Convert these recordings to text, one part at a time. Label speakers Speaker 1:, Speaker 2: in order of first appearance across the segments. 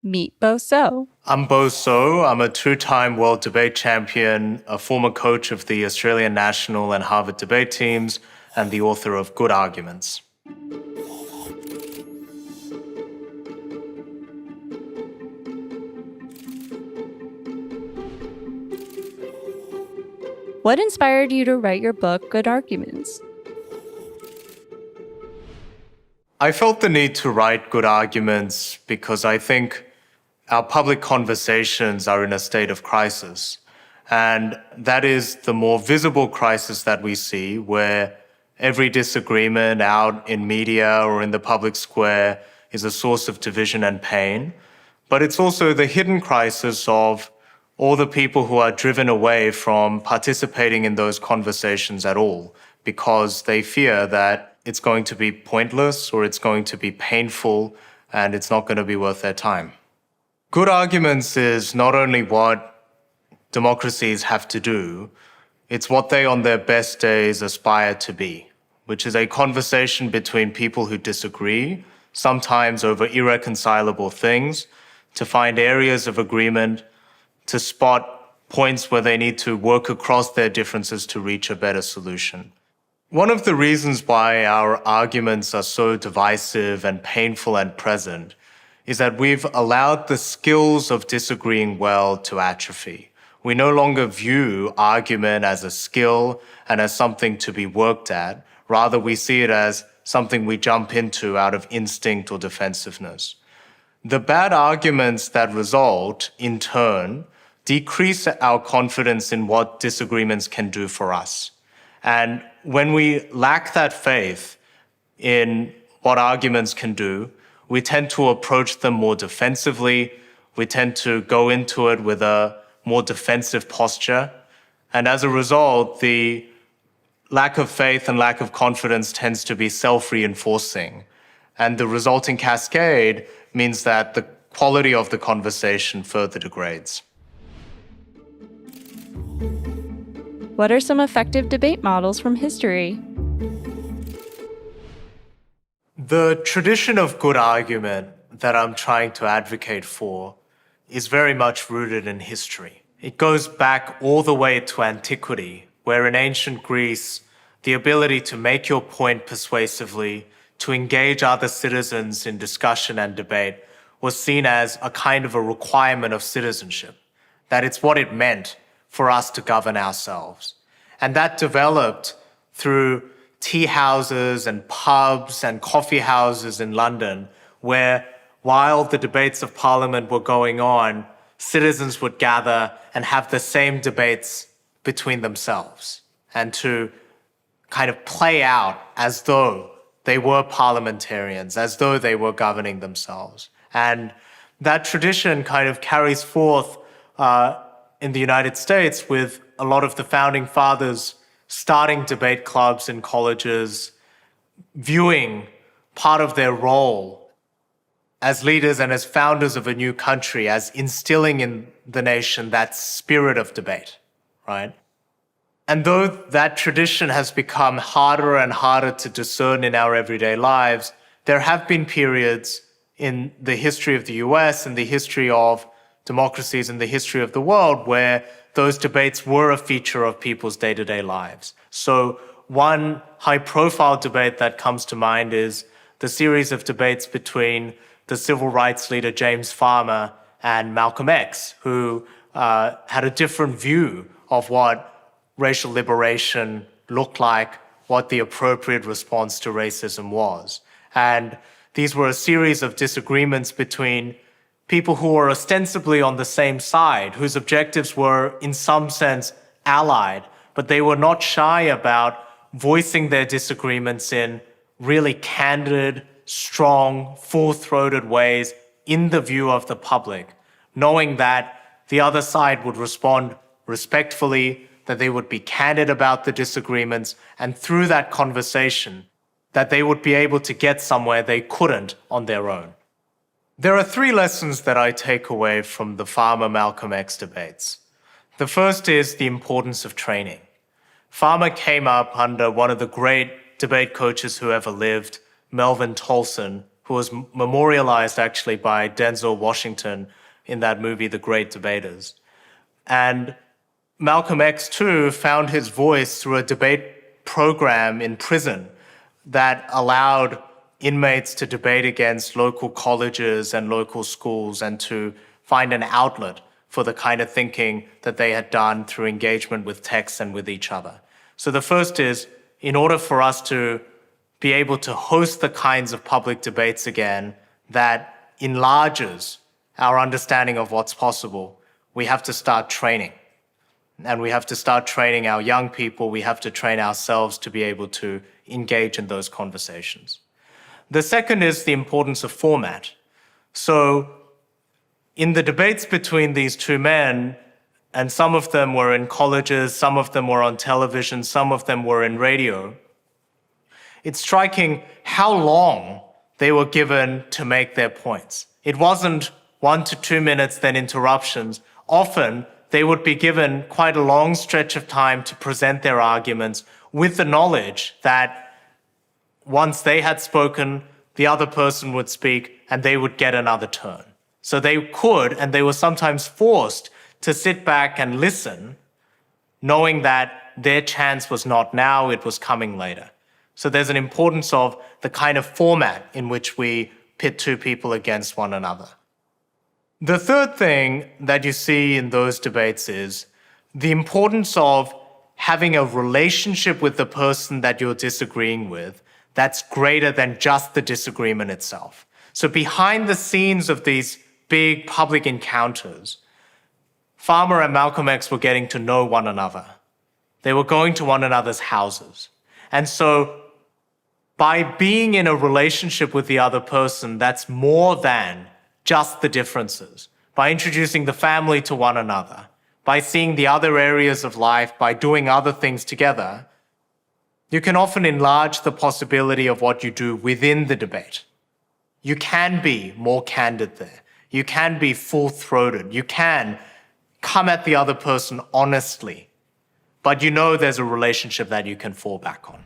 Speaker 1: Meet Bo So.
Speaker 2: I'm Bo So. I'm a two-time world debate champion, a former coach of the Australian national and Harvard debate teams, and the author of Good Arguments.
Speaker 1: What inspired you to write your book, Good Arguments?
Speaker 2: I felt the need to write Good Arguments because I think our public conversations are in a state of crisis. And that is the more visible crisis that we see, where every disagreement out in media or in the public square is a source of division and pain. But it's also the hidden crisis of all the people who are driven away from participating in those conversations at all because they fear that it's going to be pointless or it's going to be painful and it's not going to be worth their time. Good Arguments is not only what democracies have to do, it's what they on their best days aspire to be, which is a conversation between people who disagree, sometimes over irreconcilable things, to find areas of agreement, to spot points where they need to work across their differences to reach a better solution. One of the reasons why our arguments are so divisive and painful and present is that we've allowed the skills of disagreeing well to atrophy. We no longer view argument as a skill and as something to be worked at. Rather, we see it as something we jump into out of instinct or defensiveness. The bad arguments that result, in turn, decrease our confidence in what disagreements can do for us. And when we lack that faith in what arguments can do, we tend to approach them more defensively. We tend to go into it with a more defensive posture. And as a result, the lack of faith and lack of confidence tends to be self-reinforcing. And the resulting cascade means that the quality of the conversation further degrades.
Speaker 1: What are some effective debate models from history?
Speaker 2: The tradition of good argument that I'm trying to advocate for is very much rooted in history. It goes back all the way to antiquity, where in ancient Greece, the ability to make your point persuasively, to engage other citizens in discussion and debate, was seen as a kind of a requirement of citizenship, that it's what it meant for us to govern ourselves. And that developed through tea houses and pubs and coffee houses in London, where while the debates of Parliament were going on, citizens would gather and have the same debates between themselves and to kind of play out as though they were parliamentarians, as though they were governing themselves. And that tradition kind of carries forth in the United States with a lot of the founding fathers starting debate clubs in colleges, viewing part of their role as leaders and as founders of a new country as instilling in the nation that spirit of debate, right? And though that tradition has become harder and harder to discern in our everyday lives, there have been periods in the history of the US and the history of democracies and the history of the world where those debates were a feature of people's day-to-day lives. So one high-profile debate that comes to mind is the series of debates between the civil rights leader James Farmer and Malcolm X, who had a different view of what racial liberation looked like, what the appropriate response to racism was. And these were a series of disagreements between people who were ostensibly on the same side, whose objectives were, in some sense, allied, but they were not shy about voicing their disagreements in really candid, strong, full-throated ways in the view of the public, knowing that the other side would respond respectfully, that they would be candid about the disagreements, and through that conversation, that they would be able to get somewhere they couldn't on their own. There are three lessons that I take away from the Farmer-Malcolm X debates. The first is the importance of training. Farmer came up under one of the great debate coaches who ever lived, Melvin Tolson, who was memorialized actually by Denzel Washington in that movie, The Great Debaters. And Malcolm X, too, found his voice through a debate program in prison that allowed inmates to debate against local colleges and local schools and to find an outlet for the kind of thinking that they had done through engagement with texts and with each other. So the first is, in order for us to be able to host the kinds of public debates again that enlarges our understanding of what's possible, we have to start training. And we have to start training our young people. We have to train ourselves to be able to engage in those conversations. The second is the importance of format. So in the debates between these two men, and some of them were in colleges, some of them were on television, some of them were in radio, it's striking how long they were given to make their points. It wasn't 1 to 2 minutes, then interruptions. Often, they would be given quite a long stretch of time to present their arguments with the knowledge that once they had spoken, the other person would speak and they would get another turn. So they could, and they were sometimes forced to sit back and listen, knowing that their chance was not now, it was coming later. So there's an importance of the kind of format in which we pit two people against one another. The third thing that you see in those debates is the importance of having a relationship with the person that you're disagreeing with that's greater than just the disagreement itself. So behind the scenes of these big public encounters, Farmer and Malcolm X were getting to know one another. They were going to one another's houses. And so by being in a relationship with the other person that's more than just the differences, by introducing the family to one another, by seeing the other areas of life, by doing other things together, you can often enlarge the possibility of what you do within the debate. You can be more candid there. You can be full-throated. You can come at the other person honestly, but you know there's a relationship that you can fall back on.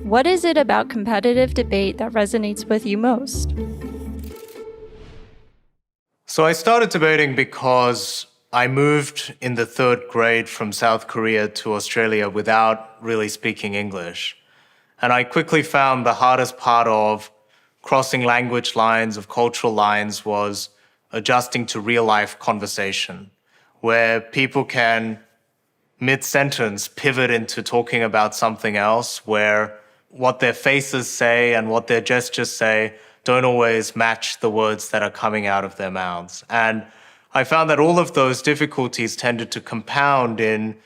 Speaker 1: What is it about competitive debate that resonates with you most?
Speaker 2: So I started debating because I moved in the 3rd grade from South Korea to Australia without really speaking English. And I quickly found the hardest part of crossing language lines, of cultural lines, was adjusting to real-life conversation, where people can, mid-sentence, pivot into talking about something else, where what their faces say and what their gestures say don't always match the words that are coming out of their mouths. And I found that all of those difficulties tended to compound in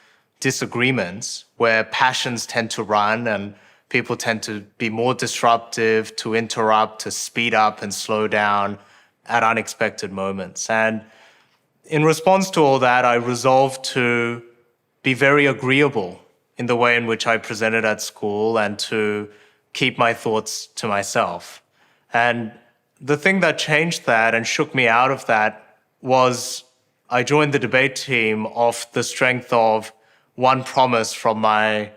Speaker 2: disagreements where passions tend to run and people tend to be more disruptive, to interrupt, to speed up and slow down at unexpected moments. And in response to all that, I resolved to be very agreeable in the way in which I presented at school and to keep my thoughts to myself. And the thing that changed that and shook me out of that was I joined the debate team off the strength of one promise from my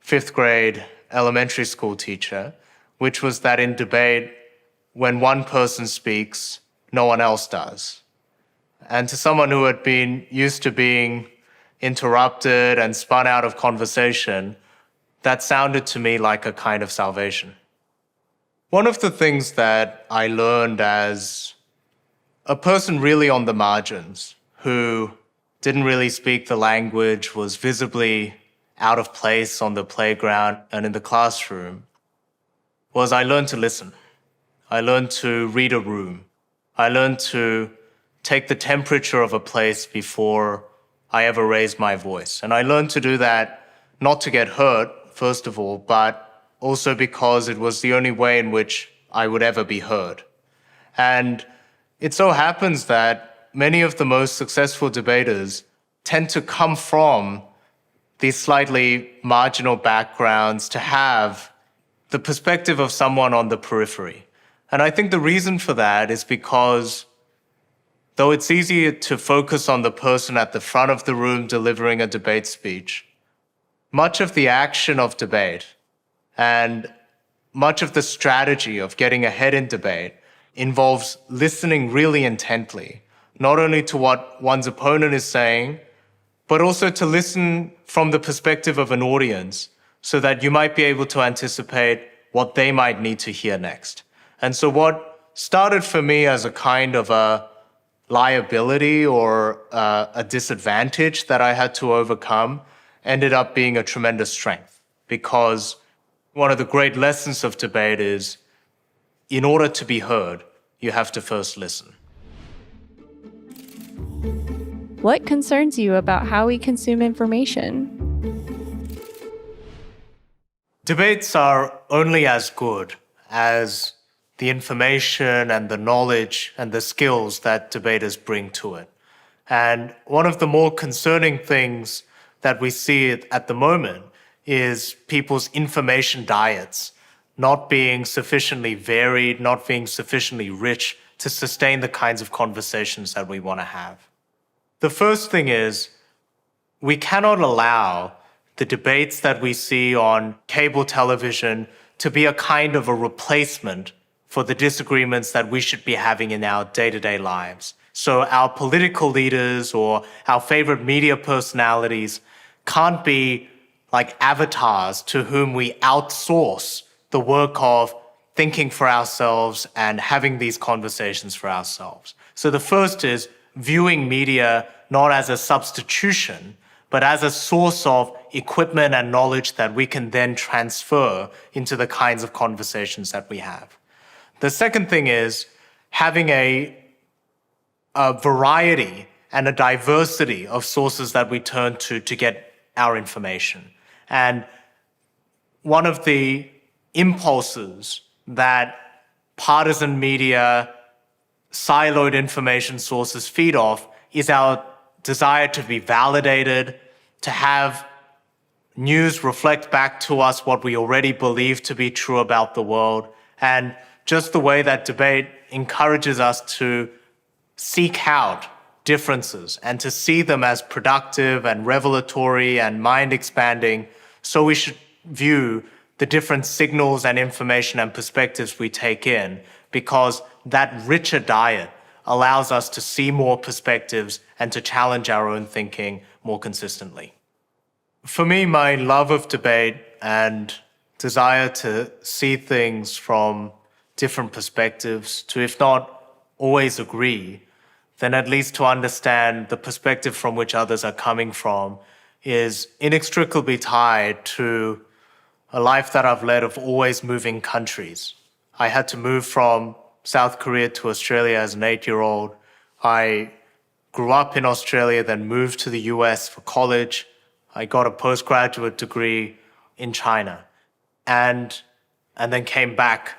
Speaker 2: 5th grade elementary school teacher, which was that in debate, when one person speaks, no one else does. And to someone who had been used to being interrupted and spun out of conversation, that sounded to me like a kind of salvation. One of the things that I learned as a person really on the margins, who didn't really speak the language, was visibly out of place on the playground and in the classroom, was I learned to listen. I learned to read a room. I learned to take the temperature of a place before I ever raised my voice. And I learned to do that not to get hurt, first of all, but also because it was the only way in which I would ever be heard. And it so happens that many of the most successful debaters tend to come from these slightly marginal backgrounds, to have the perspective of someone on the periphery. And I think the reason for that is because though it's easier to focus on the person at the front of the room delivering a debate speech, much of the action of debate and much of the strategy of getting ahead in debate involves listening really intently, not only to what one's opponent is saying, but also to listen from the perspective of an audience so that you might be able to anticipate what they might need to hear next. And so what started for me as a kind of a liability or a disadvantage that I had to overcome ended up being a tremendous strength, because one of the great lessons of debate is, in order to be heard, you have to first listen.
Speaker 1: What concerns you about how we consume information?
Speaker 2: Debates are only as good as the information and the knowledge and the skills that debaters bring to it. And one of the more concerning things that we see at the moment is people's information diets not being sufficiently varied, not being sufficiently rich to sustain the kinds of conversations that we want to have. The first thing is, we cannot allow the debates that we see on cable television to be a kind of a replacement for the disagreements that we should be having in our day-to-day lives. So our political leaders or our favorite media personalities can't be like avatars to whom we outsource the work of thinking for ourselves and having these conversations for ourselves. So the first is viewing media not as a substitution, but as a source of equipment and knowledge that we can then transfer into the kinds of conversations that we have. The second thing is having a variety and a diversity of sources that we turn to get our information. And one of the impulses that partisan media, siloed information sources feed off is our desire to be validated, to have news reflect back to us what we already believe to be true about the world. And just the way that debate encourages us to seek out differences and to see them as productive and revelatory and mind-expanding, so we should view the different signals and information and perspectives we take in, because that richer diet allows us to see more perspectives and to challenge our own thinking more consistently. For me, my love of debate and desire to see things from different perspectives, to if not always agree, then at least to understand the perspective from which others are coming from, is inextricably tied to a life that I've led of always moving countries. I had to move from South Korea to Australia as an 8-year-old. I grew up in Australia, then moved to the US for college. I got a postgraduate degree in China, and then came back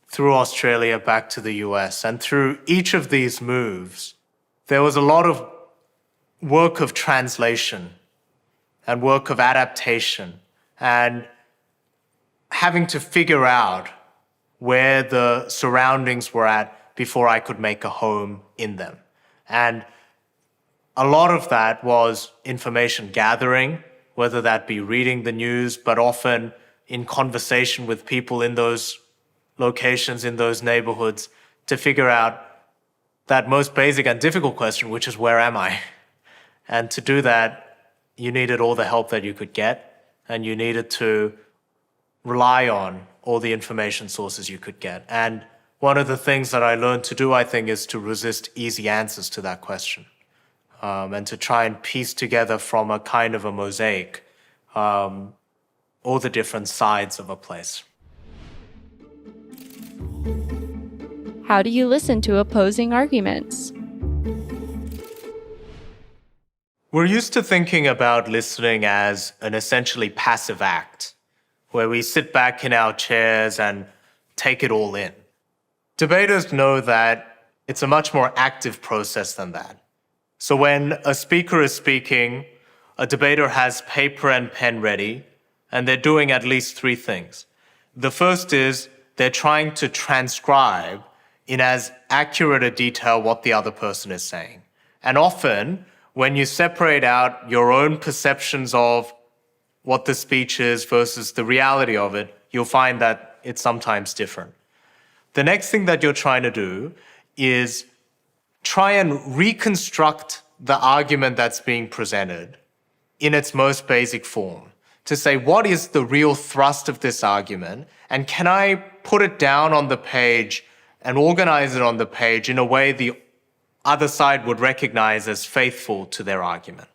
Speaker 2: through Australia back to the US. And through each of these moves, there was a lot of work of translation and work of adaptation and having to figure out where the surroundings were at before I could make a home in them. And a lot of that was information gathering, whether that be reading the news, but often in conversation with people in those locations, in those neighborhoods, to figure out that most basic and difficult question, which is, where am I? And to do that, you needed all the help that you could get, and you needed to rely on all the information sources you could get. And one of the things that I learned to do, I think, is to resist easy answers to that question, and to try and piece together from a kind of a mosaic all the different sides of a place.
Speaker 1: How do you listen to opposing arguments?
Speaker 2: We're used to thinking about listening as an essentially passive act, where we sit back in our chairs and take it all in. Debaters know that it's a much more active process than that. So when a speaker is speaking, a debater has paper and pen ready, and they're doing at least 3 things. The first is they're trying to transcribe in as accurate a detail what the other person is saying. And often, when you separate out your own perceptions of what the speech is versus the reality of it, you'll find that it's sometimes different. The next thing that you're trying to do is try and reconstruct the argument that's being presented in its most basic form, to say, what is the real thrust of this argument? And can I put it down on the page and organize it on the page in a way the other side would recognize as faithful to their argument?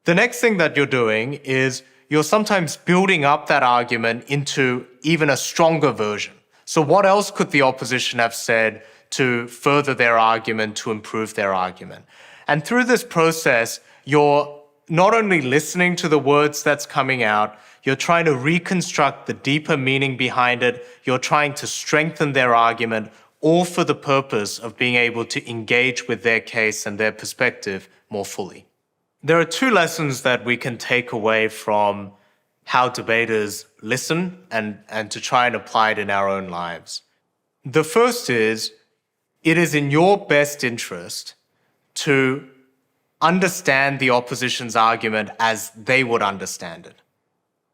Speaker 2: The next thing that you're doing is you're sometimes building up that argument into even a stronger version. So what else could the opposition have said to further their argument, to improve their argument? And through this process, you're not only listening to the words that's coming out, you're trying to reconstruct the deeper meaning behind it, you're trying to strengthen their argument, all for the purpose of being able to engage with their case and their perspective more fully. There are two lessons that we can take away from how debaters listen and to try and apply it in our own lives. The first is, it is in your best interest to understand the opposition's argument as they would understand it.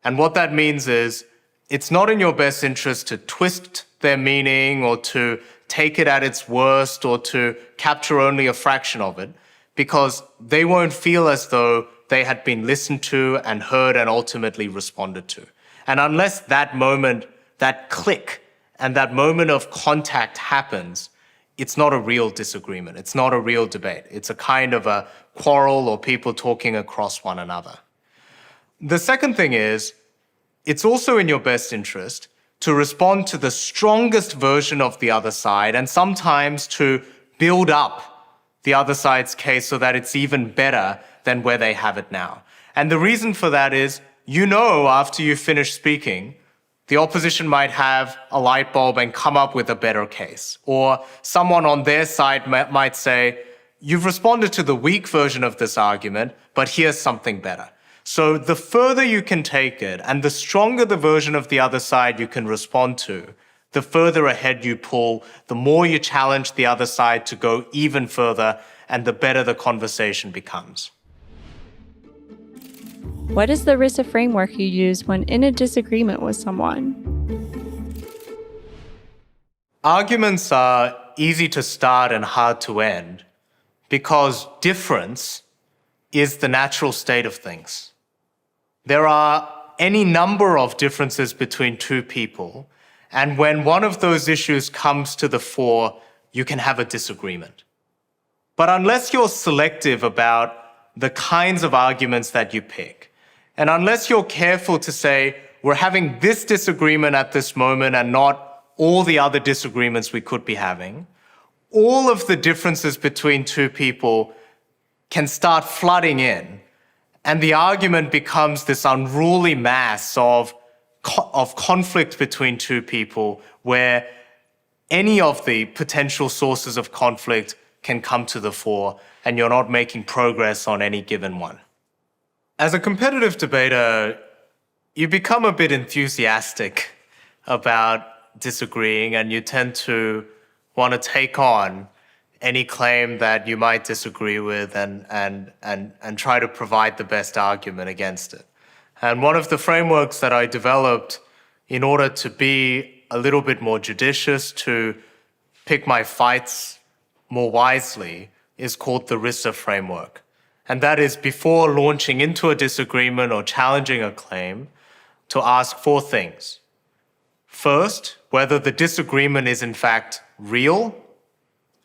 Speaker 2: And what that means is, it's not in your best interest to twist their meaning or to take it at its worst or to capture only a fraction of it, because they won't feel as though they had been listened to and heard and ultimately responded to. And unless that moment, that click, and that moment of contact happens, it's not a real disagreement. It's not a real debate. It's a kind of a quarrel or people talking across one another. The second thing is, it's also in your best interest to respond to the strongest version of the other side and sometimes to build up the other side's case so that it's even better than where they have it now. And the reason for that is, after you finish speaking, the opposition might have a light bulb and come up with a better case. Or someone on their side might say, you've responded to the weak version of this argument, but here's something better. So the further you can take it and the stronger the version of the other side you can respond to, the further ahead you pull, the more you challenge the other side to go even further, and the better the conversation becomes.
Speaker 1: What is the RISA framework you use when in a disagreement with someone?
Speaker 2: Arguments are easy to start and hard to end because difference is the natural state of things. There are any number of differences between two people, and when one of those issues comes to the fore, you can have a disagreement. But unless you're selective about the kinds of arguments that you pick, and unless you're careful to say, we're having this disagreement at this moment and not all the other disagreements we could be having, all of the differences between two people can start flooding in, and the argument becomes this unruly mass of conflict between two people where any of the potential sources of conflict can come to the fore, and you're not making progress on any given one. As a competitive debater, you become a bit enthusiastic about disagreeing, and you tend to want to take on any claim that you might disagree with and try to provide the best argument against it. And one of the frameworks that I developed in order to be a little bit more judicious, to pick my fights more wisely, is called the RISA framework. And that is, before launching into a disagreement or challenging a claim, to ask four things. First, whether the disagreement is in fact real,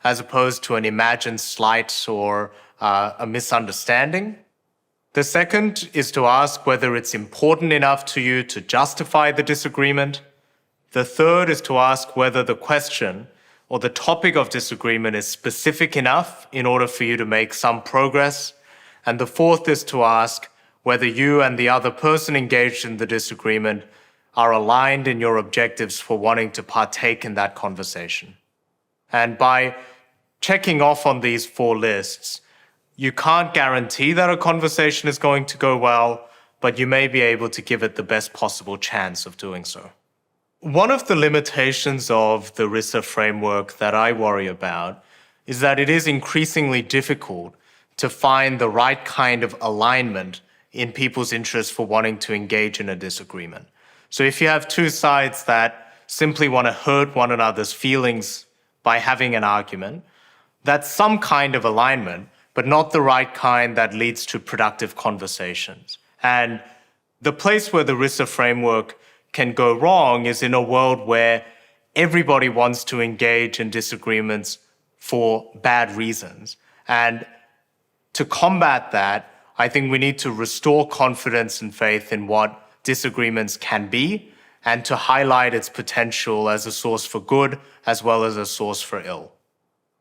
Speaker 2: as opposed to an imagined slight or a misunderstanding. The second is to ask whether it's important enough to you to justify the disagreement. The third is to ask whether the question or the topic of disagreement is specific enough in order for you to make some progress. And the fourth is to ask whether you and the other person engaged in the disagreement are aligned in your objectives for wanting to partake in that conversation. And by checking off on these four lists, you can't guarantee that a conversation is going to go well, but you may be able to give it the best possible chance of doing so. One of the limitations of the RISA framework that I worry about is that it is increasingly difficult to find the right kind of alignment in people's interests for wanting to engage in a disagreement. So if you have two sides that simply want to hurt one another's feelings by having an argument, that's some kind of alignment, but not the right kind that leads to productive conversations. And the place where the RISA framework can go wrong is in a world where everybody wants to engage in disagreements for bad reasons. And to combat that, I think we need to restore confidence and faith in what disagreements can be and to highlight its potential as a source for good as well as a source for ill.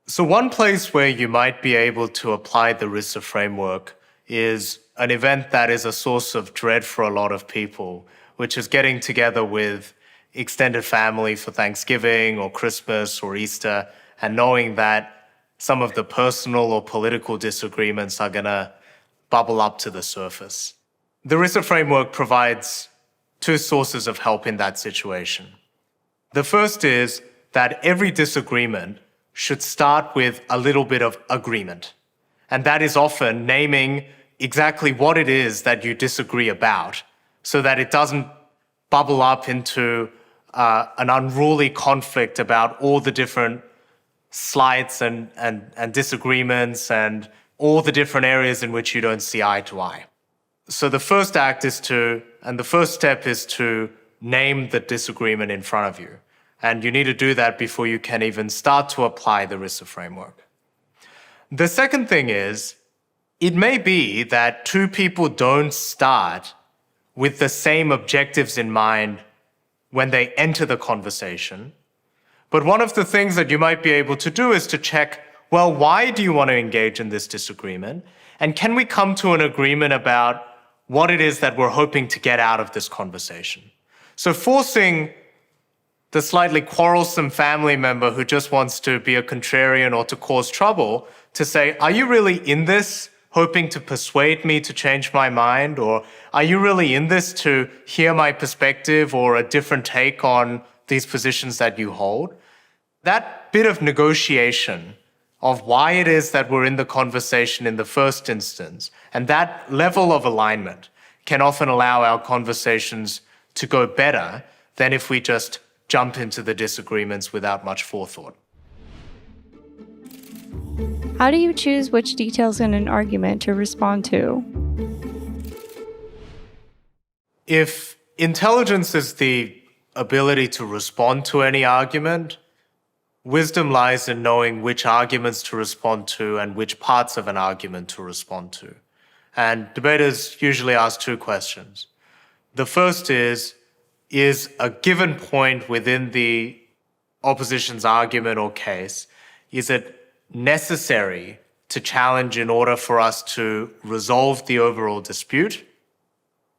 Speaker 2: So one place where you might be able to apply the RISA framework is an event that is a source of dread for a lot of people, which is getting together with extended family for Thanksgiving or Christmas or Easter, and knowing that some of the personal or political disagreements are going to bubble up to the surface. The RISA framework provides two sources of help in that situation. The first is that every disagreement should start with a little bit of agreement. And that is often naming exactly what it is that you disagree about so that it doesn't bubble up into an unruly conflict about all the different slights and disagreements and all the different areas in which you don't see eye to eye. So the first step is to name the disagreement in front of you. And you need to do that before you can even start to apply the RISA framework. The second thing is, it may be that two people don't start with the same objectives in mind when they enter the conversation. But one of the things that you might be able to do is to check, well, why do you want to engage in this disagreement? And can we come to an agreement about what it is that we're hoping to get out of this conversation? So forcing the slightly quarrelsome family member who just wants to be a contrarian or to cause trouble to say, are you really in this hoping to persuade me to change my mind? Or are you really in this to hear my perspective or a different take on these positions that you hold? That bit of negotiation of why it is that we're in the conversation in the first instance, and that level of alignment can often allow our conversations to go better than if we just jump into the disagreements without much forethought.
Speaker 1: How do you choose which details in an argument to respond to?
Speaker 2: If intelligence is the ability to respond to any argument, wisdom lies in knowing which arguments to respond to and which parts of an argument to respond to. And debaters usually ask two questions. The first is a given point within the opposition's argument or case, is it necessary to challenge in order for us to resolve the overall dispute?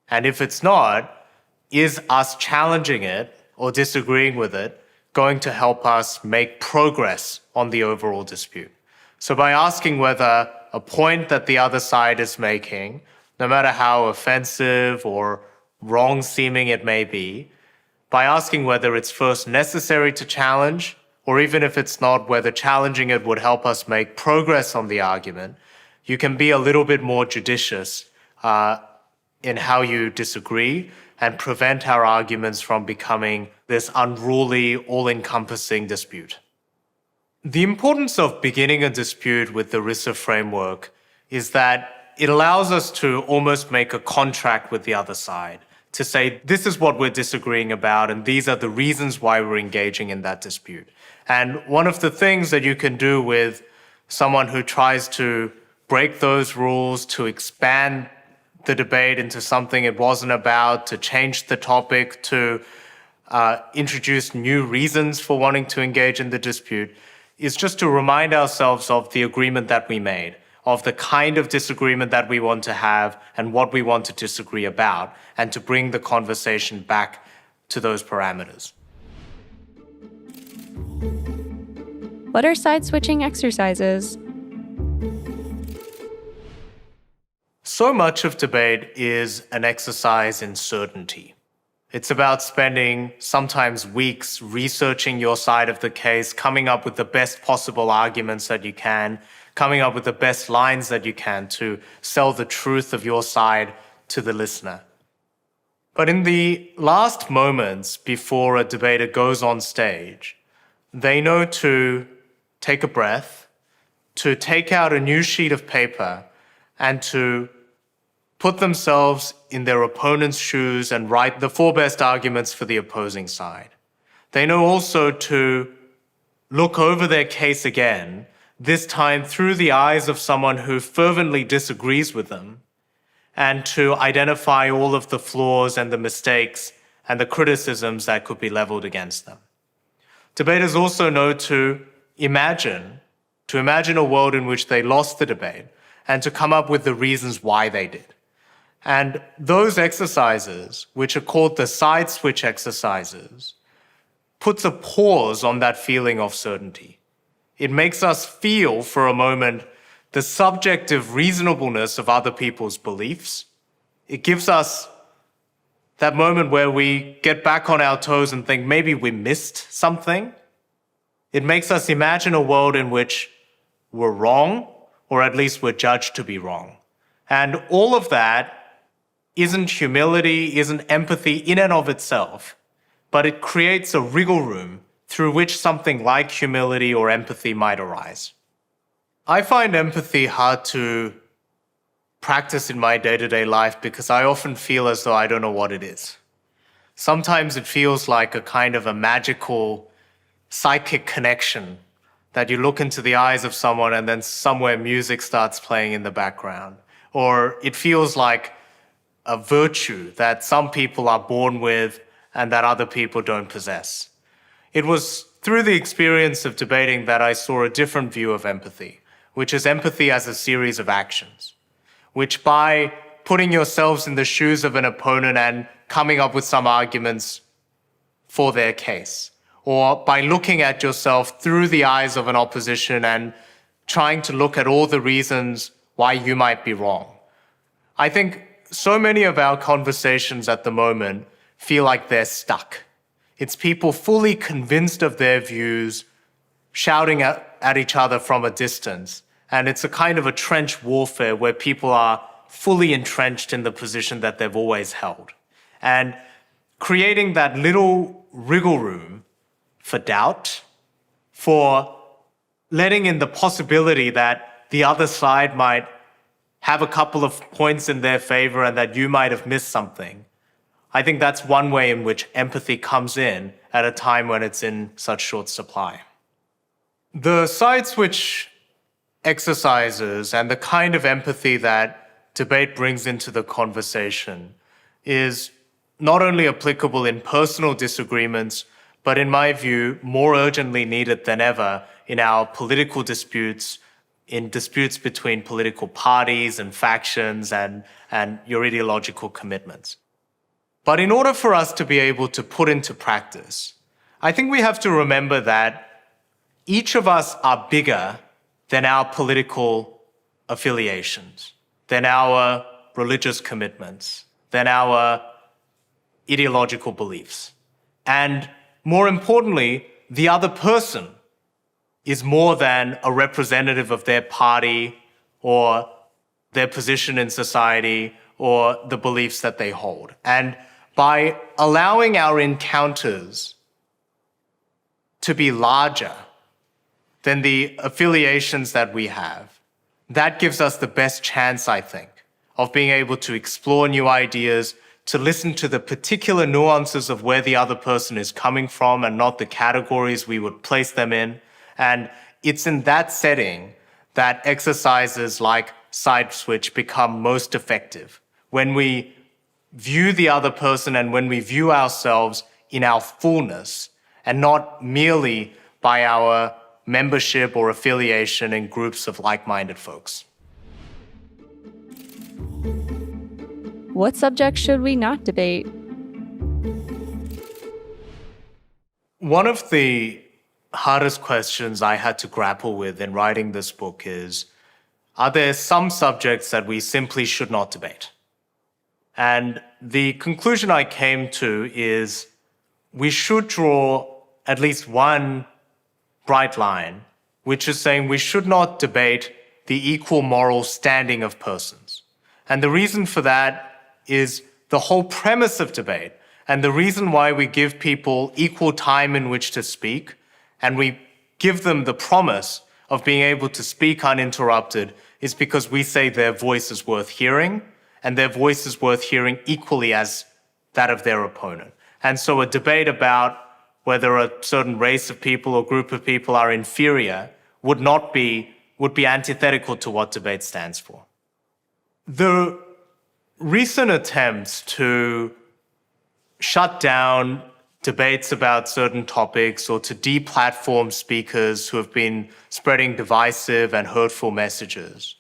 Speaker 2: And if it's not, is us challenging it or disagreeing with it going to help us make progress on the overall dispute? So by asking whether a point that the other side is making, no matter how offensive or wrong-seeming it may be, by asking whether it's first necessary to challenge, or even if it's not, whether challenging it would help us make progress on the argument, you can be a little bit more judicious in how you disagree and prevent our arguments from becoming this unruly, all-encompassing dispute. The importance of beginning a dispute with the RISA framework is that it allows us to almost make a contract with the other side, to say, this is what we're disagreeing about, and these are the reasons why we're engaging in that dispute. And one of the things that you can do with someone who tries to break those rules, to expand the debate into something it wasn't about, to change the topic, to introduce new reasons for wanting to engage in the dispute, is just to remind ourselves of the agreement that we made, of the kind of disagreement that we want to have and what we want to disagree about, and to bring the conversation back to those parameters.
Speaker 1: What are side-switching exercises?
Speaker 2: So much of debate is an exercise in certainty. It's about spending sometimes weeks researching your side of the case, coming up with the best possible arguments that you can, coming up with the best lines that you can to sell the truth of your side to the listener. But in the last moments before a debater goes on stage, they know to take a breath, to take out a new sheet of paper, and to put themselves in their opponent's shoes and write the four best arguments for the opposing side. They know also to look over their case again, this time through the eyes of someone who fervently disagrees with them, and to identify all of the flaws and the mistakes and the criticisms that could be leveled against them. Debaters also know to imagine a world in which they lost the debate and to come up with the reasons why they did. And those exercises, which are called the side switch exercises, puts a pause on that feeling of certainty. It makes us feel for a moment the subjective reasonableness of other people's beliefs. It gives us that moment where we get back on our toes and think maybe we missed something. It makes us imagine a world in which we're wrong, or at least we're judged to be wrong. And all of that isn't humility, isn't empathy in and of itself, but it creates a wriggle room through which something like humility or empathy might arise. I find empathy hard to practice in my day-to-day life because I often feel as though I don't know what it is. Sometimes it feels like a kind of a magical psychic connection that you look into the eyes of someone and then somewhere music starts playing in the background. Or it feels like a virtue that some people are born with and that other people don't possess. It was through the experience of debating that I saw a different view of empathy, which is empathy as a series of actions, which by putting yourselves in the shoes of an opponent and coming up with some arguments for their case, or by looking at yourself through the eyes of an opposition and trying to look at all the reasons why you might be wrong. I think so many of our conversations at the moment feel like they're stuck. It's people fully convinced of their views, shouting at each other from a distance. And it's a kind of a trench warfare where people are fully entrenched in the position that they've always held. And creating that little wriggle room for doubt, for letting in the possibility that the other side might have a couple of points in their favor and that you might have missed something. I think that's one way in which empathy comes in at a time when it's in such short supply. The side switch exercises and the kind of empathy that debate brings into the conversation is not only applicable in personal disagreements, but in my view, more urgently needed than ever in our political disputes, in disputes between political parties and factions and your ideological commitments. But in order for us to be able to put into practice, I think we have to remember that each of us are bigger than our political affiliations, than our religious commitments, than our ideological beliefs. And more importantly, the other person is more than a representative of their party or their position in society or the beliefs that they hold. And by allowing our encounters to be larger than the affiliations that we have, that gives us the best chance, I think, of being able to explore new ideas, to listen to the particular nuances of where the other person is coming from and not the categories we would place them in. And it's in that setting that exercises like side switch become most effective, when we view the other person and when we view ourselves in our fullness and not merely by our membership or affiliation in groups of like-minded folks.
Speaker 1: What subjects should we not debate?
Speaker 2: One of the hardest questions I had to grapple with in writing this book is, are there some subjects that we simply should not debate? And the conclusion I came to is we should draw at least one bright line, which is saying we should not debate the equal moral standing of persons. And the reason for that is the whole premise of debate and the reason why we give people equal time in which to speak, and we give them the promise of being able to speak uninterrupted, is because we say their voice is worth hearing, and their voice is worth hearing equally as that of their opponent. And so a debate about whether a certain race of people or group of people are inferior would be antithetical to what debate stands for. The recent attempts to shut down debates about certain topics or to deplatform speakers who have been spreading divisive and hurtful messages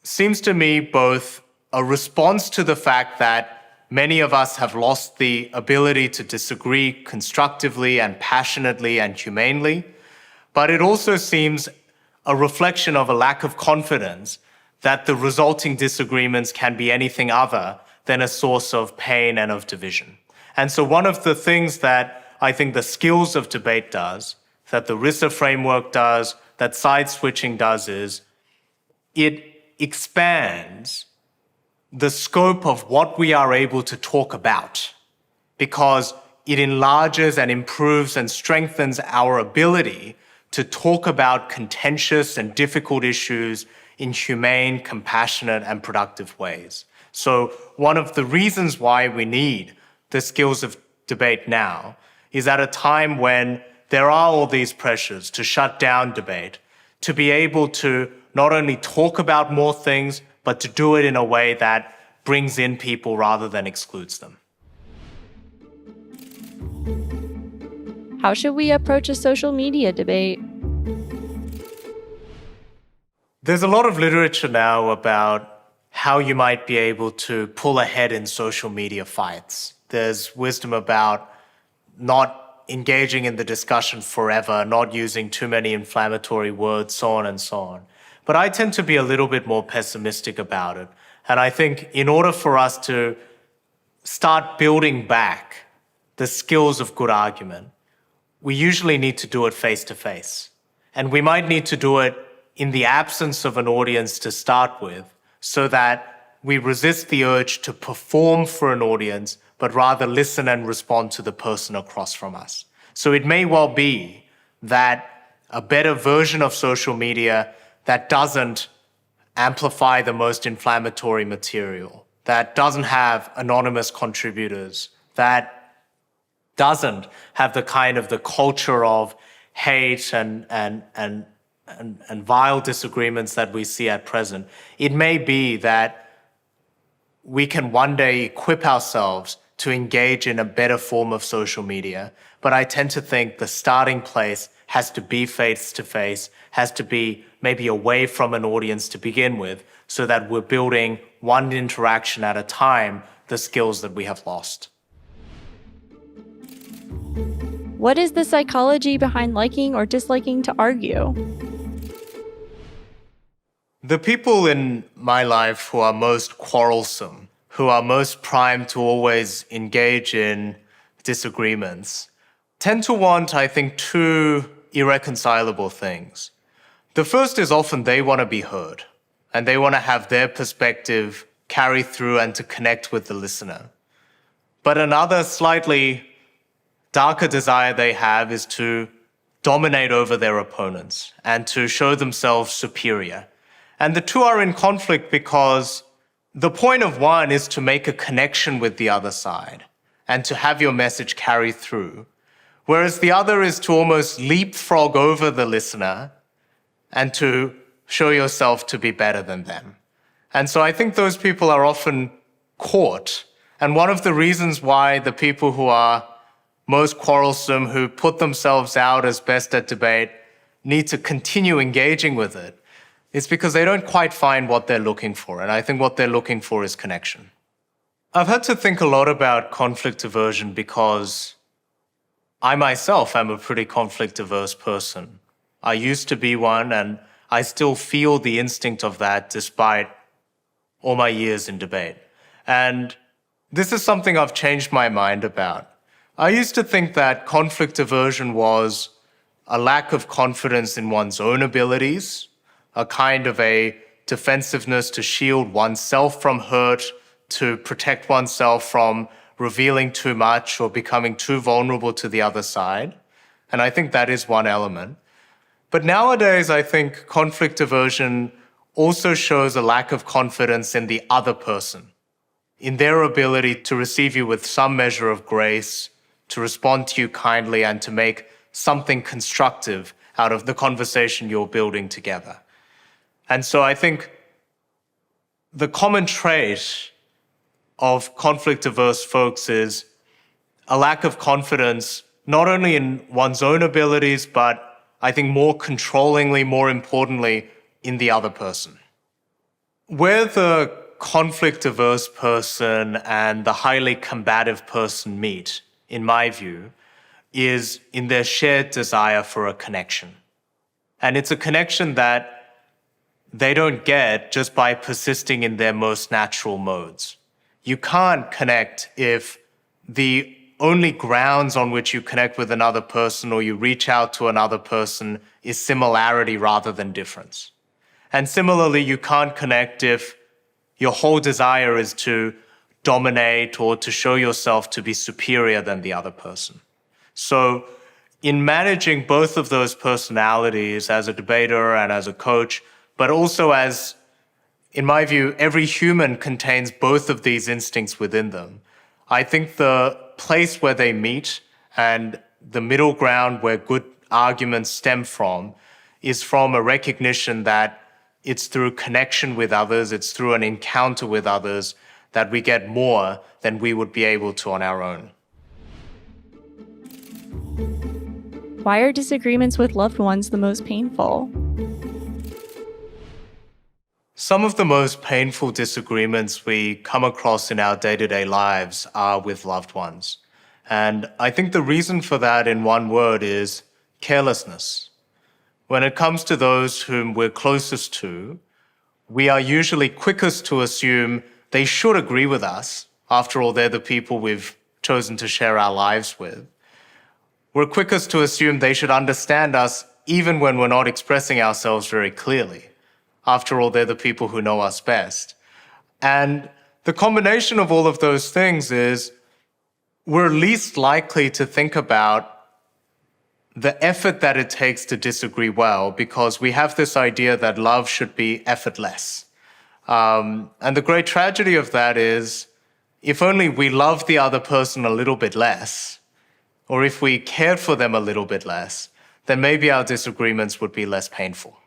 Speaker 2: seems to me both a response to the fact that many of us have lost the ability to disagree constructively and passionately and humanely, but it also seems a reflection of a lack of confidence that the resulting disagreements can be anything other than a source of pain and of division. And so one of the things that I think the skills of debate does, that the RISA framework does, that side switching does, is it expands the scope of what we are able to talk about, because it enlarges and improves and strengthens our ability to talk about contentious and difficult issues in humane, compassionate, and productive ways. So one of the reasons why we need the skills of debate now is at a time when there are all these pressures to shut down debate, to be able to not only talk about more things, but to do it in a way that brings in people rather than excludes them.
Speaker 1: How should we approach a social media debate?
Speaker 2: There's a lot of literature now about how you might be able to pull ahead in social media fights. There's wisdom about not engaging in the discussion forever, not using too many inflammatory words, so on and so on. But I tend to be a little bit more pessimistic about it. And I think in order for us to start building back the skills of good argument, we usually need to do it face to face. And we might need to do it in the absence of an audience to start with, so that we resist the urge to perform for an audience, but rather listen and respond to the person across from us. So it may well be that a better version of social media that doesn't amplify the most inflammatory material, that doesn't have anonymous contributors, that doesn't have the kind of the culture of hate and vile disagreements that we see at present. It may be that we can one day equip ourselves to engage in a better form of social media, but I tend to think the starting place has to be face to face, has to be maybe away from an audience to begin with, so that we're building one interaction at a time the skills that we have lost.
Speaker 1: What is the psychology behind liking or disliking to argue?
Speaker 2: The people in my life who are most quarrelsome, who are most primed to always engage in disagreements, tend to want, I think, two irreconcilable things. The first is often they want to be heard, and they want to have their perspective carry through and to connect with the listener. But another slightly darker desire they have is to dominate over their opponents and to show themselves superior. And the two are in conflict because the point of one is to make a connection with the other side and to have your message carry through, whereas the other is to almost leapfrog over the listener and to show yourself to be better than them. And so I think those people are often caught. And one of the reasons why the people who are most quarrelsome, who put themselves out as best at debate, need to continue engaging with it, is because they don't quite find what they're looking for. And I think what they're looking for is connection. I've had to think a lot about conflict aversion because I myself am a pretty conflict-averse person. I used to be one, and I still feel the instinct of that despite all my years in debate. And this is something I've changed my mind about. I used to think that conflict aversion was a lack of confidence in one's own abilities, a kind of a defensiveness to shield oneself from hurt, to protect oneself from revealing too much or becoming too vulnerable to the other side. And I think that is one element. But nowadays, I think conflict aversion also shows a lack of confidence in the other person, in their ability to receive you with some measure of grace, to respond to you kindly, and to make something constructive out of the conversation you're building together. And so I think the common trait of conflict-averse folks is a lack of confidence, not only in one's own abilities, but I think more controllingly, more importantly, in the other person. Where the conflict-averse person and the highly combative person meet, in my view, is in their shared desire for a connection. And it's a connection that they don't get just by persisting in their most natural modes. You can't connect if the only grounds on which you connect with another person or you reach out to another person is similarity rather than difference. And similarly, you can't connect if your whole desire is to dominate or to show yourself to be superior than the other person. So in managing both of those personalities as a debater and as a coach, but also as, in my view, every human contains both of these instincts within them. I think the place where they meet and the middle ground where good arguments stem from is from a recognition that it's through connection with others, it's through an encounter with others that we get more than we would be able to on our own.
Speaker 1: Why are disagreements with loved ones the most painful?
Speaker 2: Some of the most painful disagreements we come across in our day-to-day lives are with loved ones. And I think the reason for that in one word is carelessness. When it comes to those whom we're closest to, we are usually quickest to assume they should agree with us. After all, they're the people we've chosen to share our lives with. We're quickest to assume they should understand us even when we're not expressing ourselves very clearly. After all, they're the people who know us best. And the combination of all of those things is we're least likely to think about the effort that it takes to disagree well because we have this idea that love should be effortless. And the great tragedy of that is if only we loved the other person a little bit less, or if we cared for them a little bit less, then maybe our disagreements would be less painful.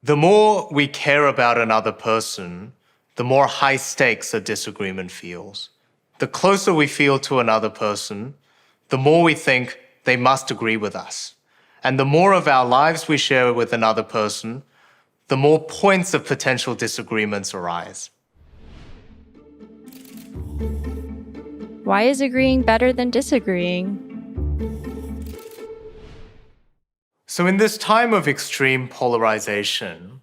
Speaker 2: The more we care about another person, the more high stakes a disagreement feels. The closer we feel to another person, the more we think they must agree with us. And the more of our lives we share with another person, the more points of potential disagreements arise.
Speaker 1: Why is agreeing better than disagreeing?
Speaker 2: So in this time of extreme polarization,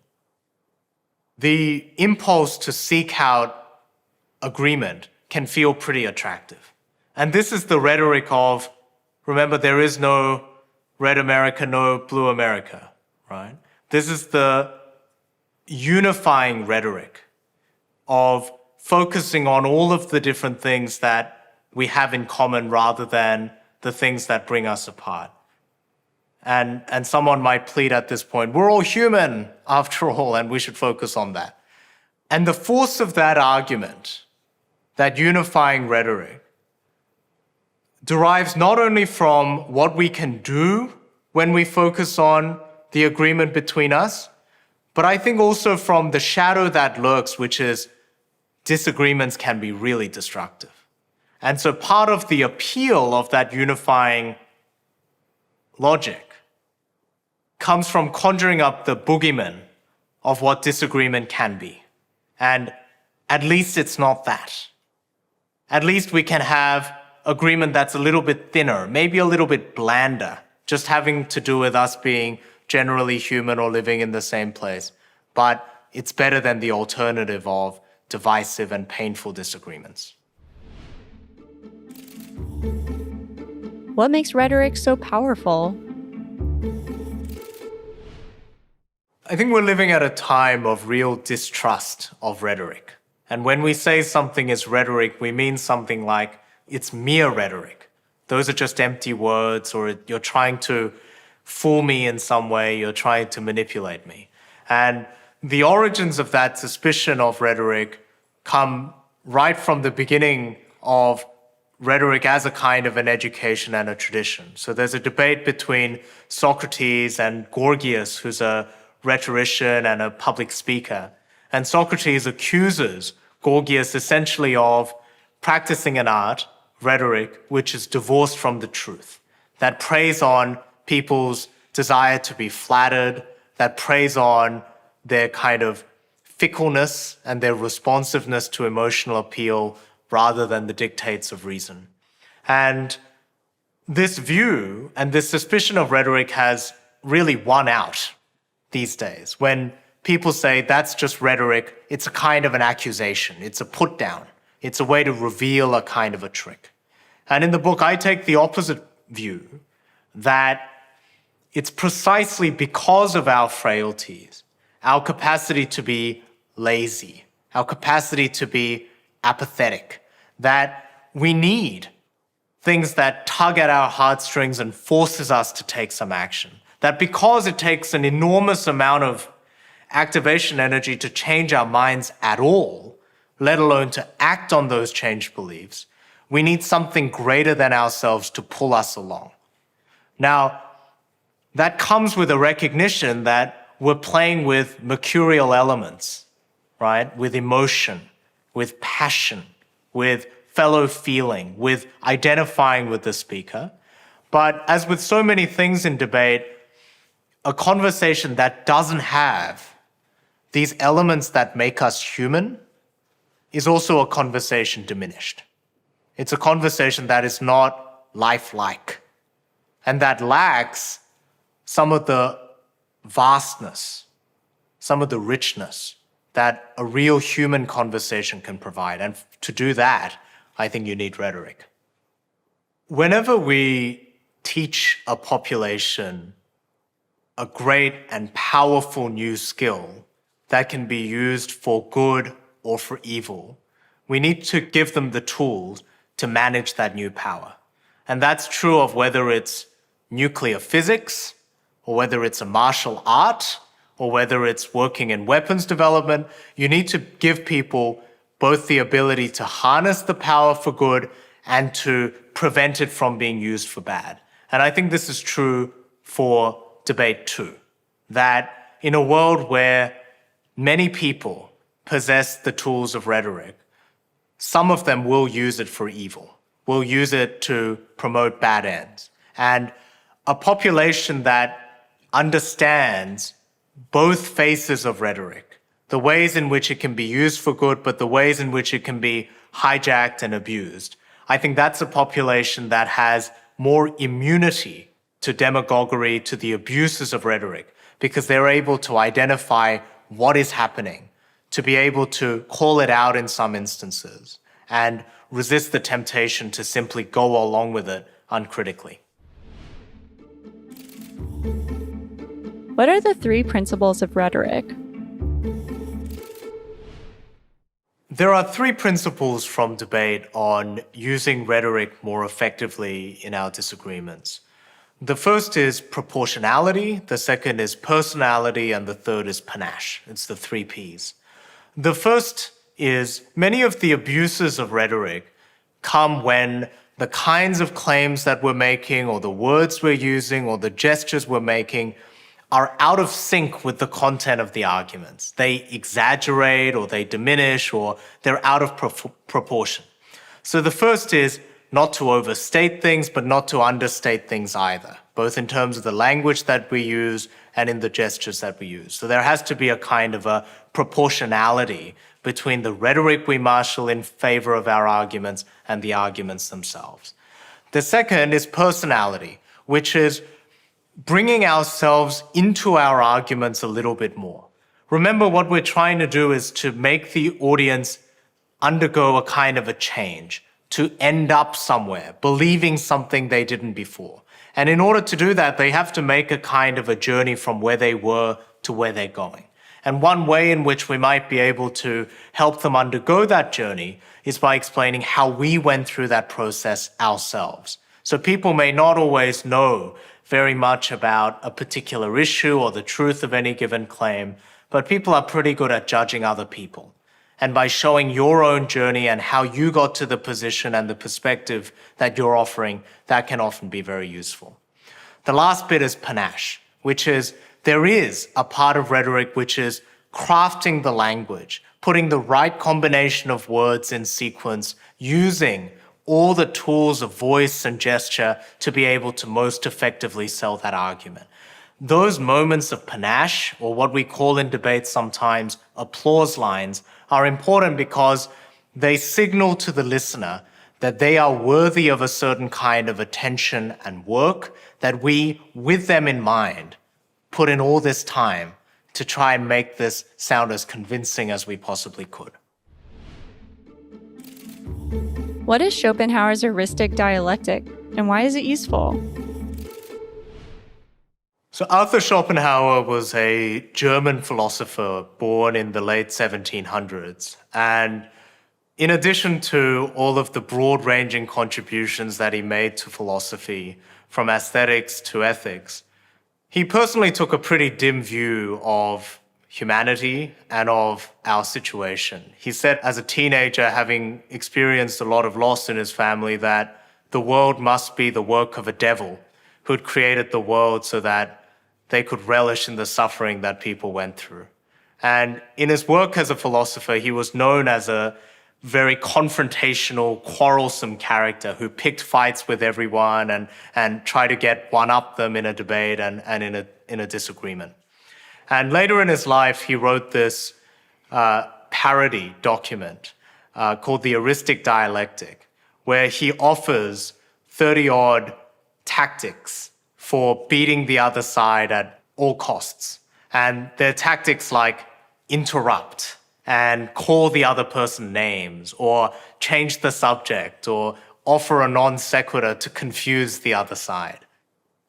Speaker 2: the impulse to seek out agreement can feel pretty attractive. And this is the rhetoric of, remember, there is no red America, no blue America, right? This is the unifying rhetoric of focusing on all of the different things that we have in common rather than the things that bring us apart. And someone might plead at this point, we're all human after all, and we should focus on that. And the force of that argument, that unifying rhetoric, derives not only from what we can do when we focus on the agreement between us, but I think also from the shadow that lurks, which is disagreements can be really destructive. And so part of the appeal of that unifying logic comes from conjuring up the boogeyman of what disagreement can be. And at least it's not that. At least we can have agreement that's a little bit thinner, maybe a little bit blander, just having to do with us being generally human or living in the same place. But it's better than the alternative of divisive and painful disagreements.
Speaker 1: What makes rhetoric so powerful?
Speaker 2: I think we're living at a time of real distrust of rhetoric. And when we say something is rhetoric, we mean something like it's mere rhetoric. Those are just empty words, or you're trying to fool me in some way, you're trying to manipulate me. And the origins of that suspicion of rhetoric come right from the beginning of rhetoric as a kind of an education and a tradition. So there's a debate between Socrates and Gorgias, who's a rhetorician and a public speaker. And Socrates accuses Gorgias essentially of practicing an art, rhetoric, which is divorced from the truth, that preys on people's desire to be flattered, that preys on their kind of fickleness and their responsiveness to emotional appeal rather than the dictates of reason. And this view and this suspicion of rhetoric has really won out these days. When people say that's just rhetoric, it's a kind of an accusation, it's a put down, it's a way to reveal a kind of a trick. And in the book, I take the opposite view, that it's precisely because of our frailties, our capacity to be lazy, our capacity to be apathetic, that we need things that tug at our heartstrings and forces us to take some action. That because it takes an enormous amount of activation energy to change our minds at all, let alone to act on those changed beliefs, we need something greater than ourselves to pull us along. Now, that comes with a recognition that we're playing with mercurial elements, right? With emotion, with passion, with fellow feeling, with identifying with the speaker. But as with so many things in debate, a conversation that doesn't have these elements that make us human is also a conversation diminished. It's a conversation that is not lifelike and that lacks some of the vastness, some of the richness that a real human conversation can provide. And to do that, I think you need rhetoric. Whenever we teach a population a great and powerful new skill that can be used for good or for evil, we need to give them the tools to manage that new power. And that's true of whether it's nuclear physics, or whether it's a martial art, or whether it's working in weapons development. You need to give people both the ability to harness the power for good and to prevent it from being used for bad. And I think this is true for debate too, that in a world where many people possess the tools of rhetoric, some of them will use it for evil, will use it to promote bad ends. And a population that understands both faces of rhetoric, the ways in which it can be used for good, but the ways in which it can be hijacked and abused, I think that's a population that has more immunity to demagoguery, to the abuses of rhetoric, because they're able to identify what is happening, to be able to call it out in some instances, and resist the temptation to simply go along with it uncritically.
Speaker 1: What are the 3 principles of rhetoric?
Speaker 2: There are 3 principles from debate on using rhetoric more effectively in our disagreements. The first is proportionality, the second is personality, and the third is panache. It's the 3 Ps. The first is many of the abuses of rhetoric come when the kinds of claims that we're making, or the words we're using, or the gestures we're making are out of sync with the content of the arguments. They exaggerate, or they diminish, or they're out of proportion. So the first is not to overstate things, but not to understate things either, both in terms of the language that we use and in the gestures that we use. So there has to be a kind of a proportionality between the rhetoric we marshal in favor of our arguments and the arguments themselves. The second is personality, which is bringing ourselves into our arguments a little bit more. Remember, what we're trying to do is to make the audience undergo a kind of a change, to end up somewhere, believing something they didn't before. And in order to do that, they have to make a kind of a journey from where they were to where they're going. And one way in which we might be able to help them undergo that journey is by explaining how we went through that process ourselves. So people may not always know very much about a particular issue or the truth of any given claim, but people are pretty good at judging other people. And by showing your own journey and how you got to the position and the perspective that you're offering, that can often be very useful. The last bit is panache, which is there is a part of rhetoric which is crafting the language, putting the right combination of words in sequence, using all the tools of voice and gesture to be able to most effectively sell that argument. Those moments of panache, or what we call in debate sometimes applause lines, are important because they signal to the listener that they are worthy of a certain kind of attention and work, that we, with them in mind, put in all this time to try and make this sound as convincing as we possibly could.
Speaker 1: What is Schopenhauer's heuristic dialectic, and why is it useful?
Speaker 2: So Arthur Schopenhauer was a German philosopher born in the late 1700s. And in addition to all of the broad-ranging contributions that he made to philosophy, from aesthetics to ethics, he personally took a pretty dim view of humanity and of our situation. He said as a teenager, having experienced a lot of loss in his family, that the world must be the work of a devil who had created the world so that they could relish in the suffering that people went through. And in his work as a philosopher, he was known as a very confrontational, quarrelsome character who picked fights with everyone and tried to get one up them in a debate and in a disagreement. And later in his life, he wrote this parody document called the Heuristic Dialectic, where he offers 30-odd tactics for beating the other side at all costs. And they're tactics like interrupt and call the other person names, or change the subject, or offer a non sequitur to confuse the other side.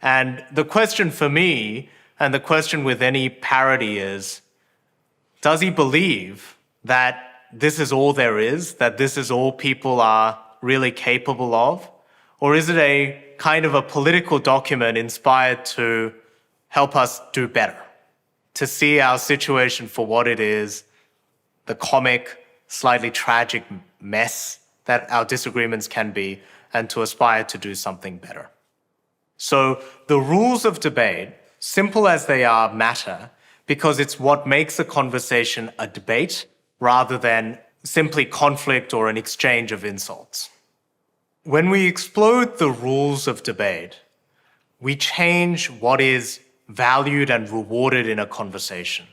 Speaker 2: And the question for me, and the question with any parody is, does he believe that this is all there is, that this is all people are really capable of? Or is it a kind of a political document inspired to help us do better, to see our situation for what it is, the comic, slightly tragic mess that our disagreements can be, and to aspire to do something better? So the rules of debate, simple as they are, matter because it's what makes a conversation a debate rather than simply conflict or an exchange of insults. When we explode the rules of debate, we change what is valued and rewarded in a conversation.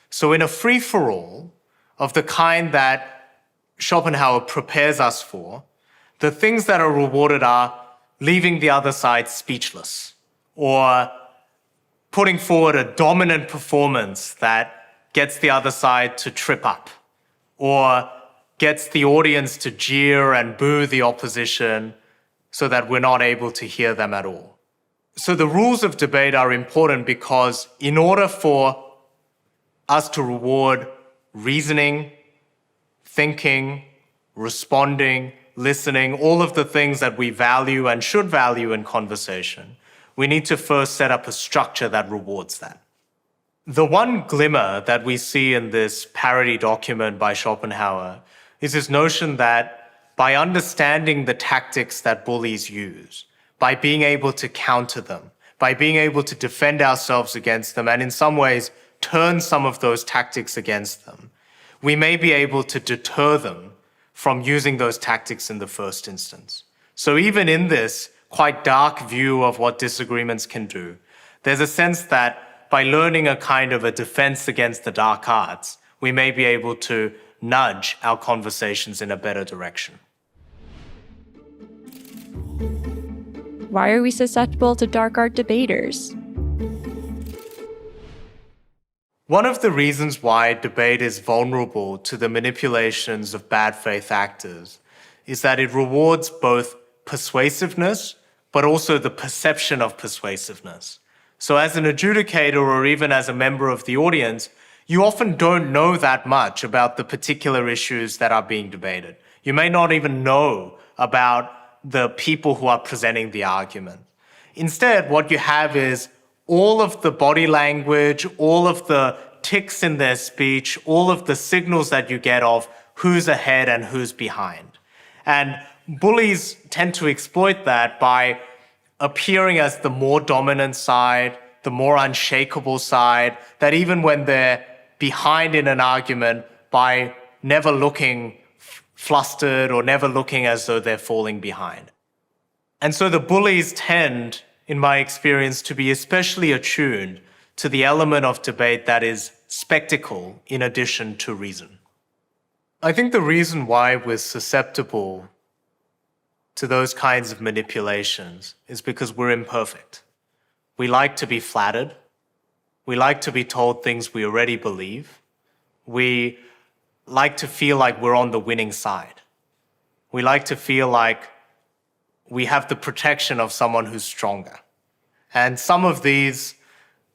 Speaker 2: So in a free-for-all of the kind that Schopenhauer prepares us for, the things that are rewarded are leaving the other side speechless, or putting forward a dominant performance that gets the other side to trip up, or gets the audience to jeer and boo the opposition so that we're not able to hear them at all. So the rules of debate are important because in order for us to reward reasoning, thinking, responding, listening, all of the things that we value and should value in conversation, we need to first set up a structure that rewards that. The one glimmer that we see in this parody document by Schopenhauer is his notion that by understanding the tactics that bullies use, by being able to counter them, by being able to defend ourselves against them, and in some ways turn some of those tactics against them, we may be able to deter them from using those tactics in the first instance. So even in this quite dark view of what disagreements can do, there's a sense that by learning a kind of a defense against the dark arts, we may be able to nudge our conversations in a better direction.
Speaker 1: Why are we susceptible to dark art debaters?
Speaker 2: One of the reasons why debate is vulnerable to the manipulations of bad faith actors is that it rewards both persuasiveness, but also the perception of persuasiveness. So as an adjudicator or even as a member of the audience, you often don't know that much about the particular issues that are being debated. You may not even know about the people who are presenting the argument. Instead, what you have is all of the body language, all of the tics in their speech, all of the signals that you get of who's ahead and who's behind. And bullies tend to exploit that by appearing as the more dominant side, the more unshakable side, that even when they're behind in an argument, by never looking flustered or never looking as though they're falling behind. And so the bullies tend, in my experience, to be especially attuned to the element of debate that is spectacle in addition to reason. I think the reason why we're susceptible to those kinds of manipulations is because we're imperfect. We like to be flattered. We like to be told things we already believe. We like to feel like we're on the winning side. We like to feel like we have the protection of someone who's stronger. And some of these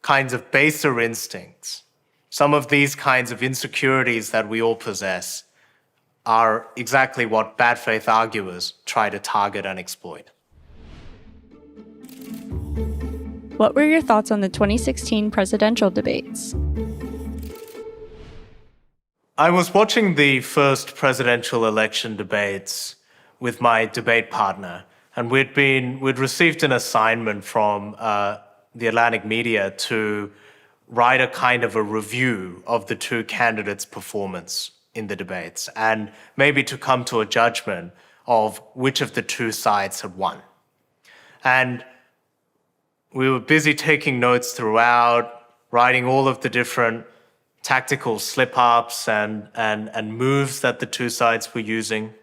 Speaker 2: kinds of baser instincts, some of these kinds of insecurities that we all possess are exactly what bad faith arguers try to target and exploit.
Speaker 1: What were your thoughts on the 2016 presidential debates?
Speaker 2: I was watching the first presidential election debates with my debate partner, and we'd received an assignment from the Atlantic media to write a kind of a review of the two candidates' performance in the debates, and maybe to come to a judgment of which of the two sides had won. And we were busy taking notes throughout, writing all of the different tactical slip-ups and moves that the two sides were using.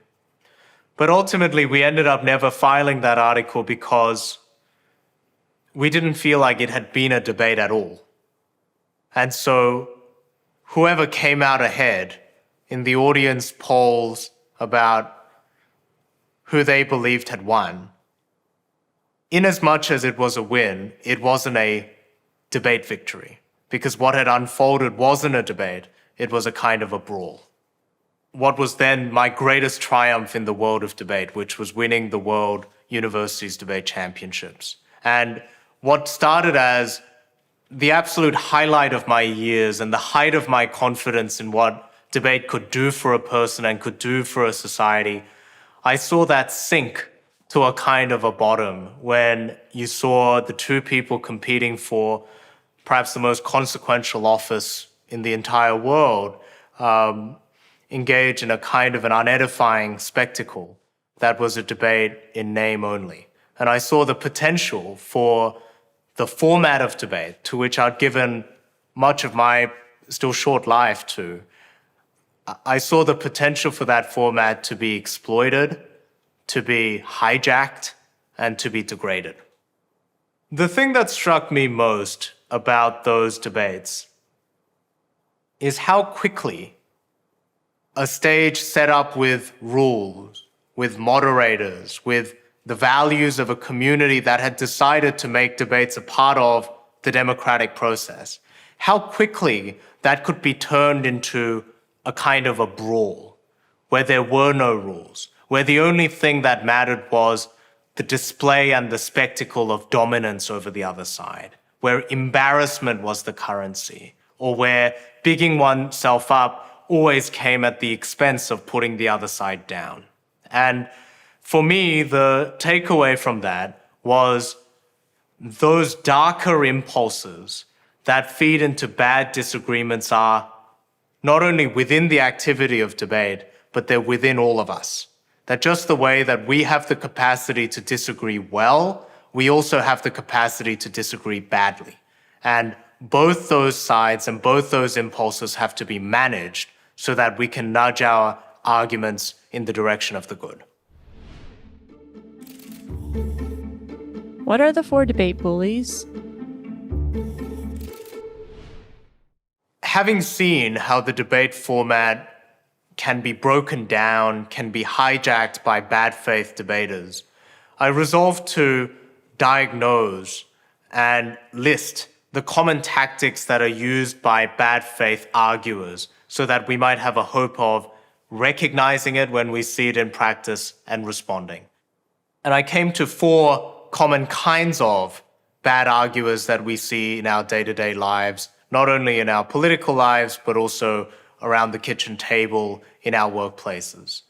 Speaker 2: But ultimately, we ended up never filing that article because we didn't feel like it had been a debate at all. And so whoever came out ahead in the audience polls about who they believed had won, inasmuch as it was a win, it wasn't a debate victory, because what had unfolded wasn't a debate, it was a kind of a brawl. What was then my greatest triumph in the world of debate, which was winning the World Universities Debate Championships. And what started as the absolute highlight of my years and the height of my confidence in what debate could do for a person and could do for a society, I saw that sink to a kind of a bottom when you saw the two people competing for perhaps the most consequential office in the entire world engage in a kind of an unedifying spectacle that was a debate in name only. And I saw the potential for the format of debate, to which I'd given much of my still short life to. I saw the potential for that format to be exploited, to be hijacked, and to be degraded. The thing that struck me most about those debates is how quickly a stage set up with rules, with moderators, with the values of a community that had decided to make debates a part of the democratic process, how quickly that could be turned into a kind of a brawl where there were no rules, where the only thing that mattered was the display and the spectacle of dominance over the other side, where embarrassment was the currency, or where bigging oneself up always came at the expense of putting the other side down. And for me, the takeaway from that was those darker impulses that feed into bad disagreements are not only within the activity of debate, but they're within all of us. That just the way that we have the capacity to disagree well, we also have the capacity to disagree badly. And both those sides and both those impulses have to be managed so that we can nudge our arguments in the direction of the good.
Speaker 1: What are the 4 debate bullies?
Speaker 2: Having seen how the debate format can be broken down, can be hijacked by bad faith debaters, I resolved to diagnose and list the common tactics that are used by bad faith arguers so that we might have a hope of recognizing it when we see it in practice and responding. And I came to 4 common kinds of bad arguers that we see in our day-to-day lives, not only in our political lives, but also around the kitchen table in our workplaces.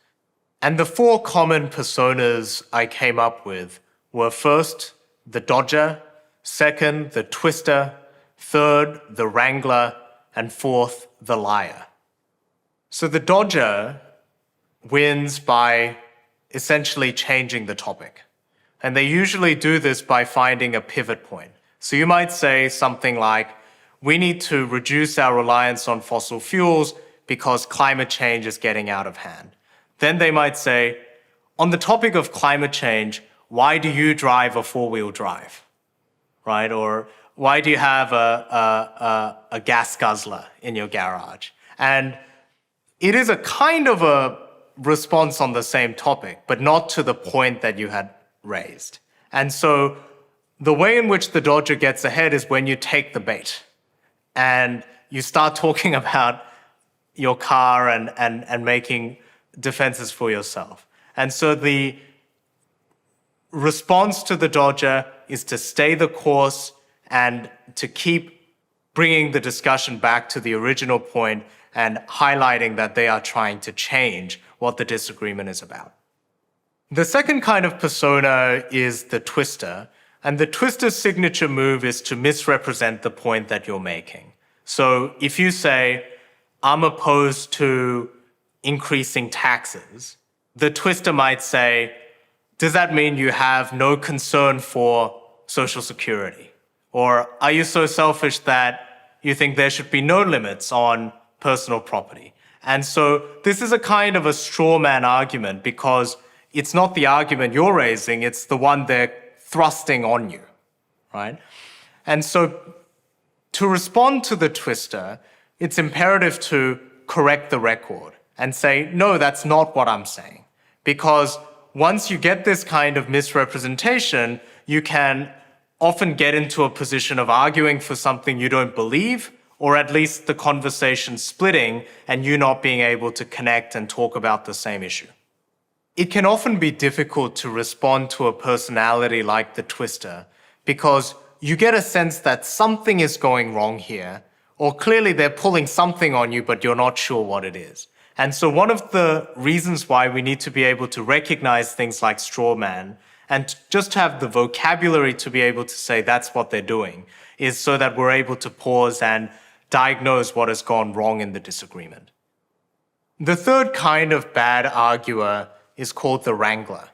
Speaker 2: And the 4 common personas I came up with were first, the dodger, second, the twister, third, the wrangler, and fourth, the liar. So the dodger wins by essentially changing the topic. And they usually do this by finding a pivot point. So you might say something like, we need to reduce our reliance on fossil fuels because climate change is getting out of hand. Then they might say, on the topic of climate change, why do you drive a 4-wheel drive? Right? Or why do you have a gas guzzler in your garage? And it is a kind of a response on the same topic, but not to the point that you had raised. And so the way in which the dodger gets ahead is when you take the bait and you start talking about your car and making defenses for yourself. And so the response to the dodger is to stay the course and to keep bringing the discussion back to the original point and highlighting that they are trying to change what the disagreement is about. The second kind of persona is the twister, and the twister's signature move is to misrepresent the point that you're making. So if you say, I'm opposed to increasing taxes, the twister might say, does that mean you have no concern for Social Security? Or are you so selfish that you think there should be no limits on personal property? And so this is a kind of a straw man argument because it's not the argument you're raising, it's the one they're thrusting on you, right? And so to respond to the twister, it's imperative to correct the record and say, no, that's not what I'm saying. Because once you get this kind of misrepresentation, you can often get into a position of arguing for something you don't believe, or at least the conversation splitting and you not being able to connect and talk about the same issue. It can often be difficult to respond to a personality like the twister because you get a sense that something is going wrong here, or clearly they're pulling something on you, but you're not sure what it is. And so one of the reasons why we need to be able to recognize things like straw man and just have the vocabulary to be able to say that's what they're doing is so that we're able to pause and diagnose what has gone wrong in the disagreement. The third kind of bad arguer is called the wrangler.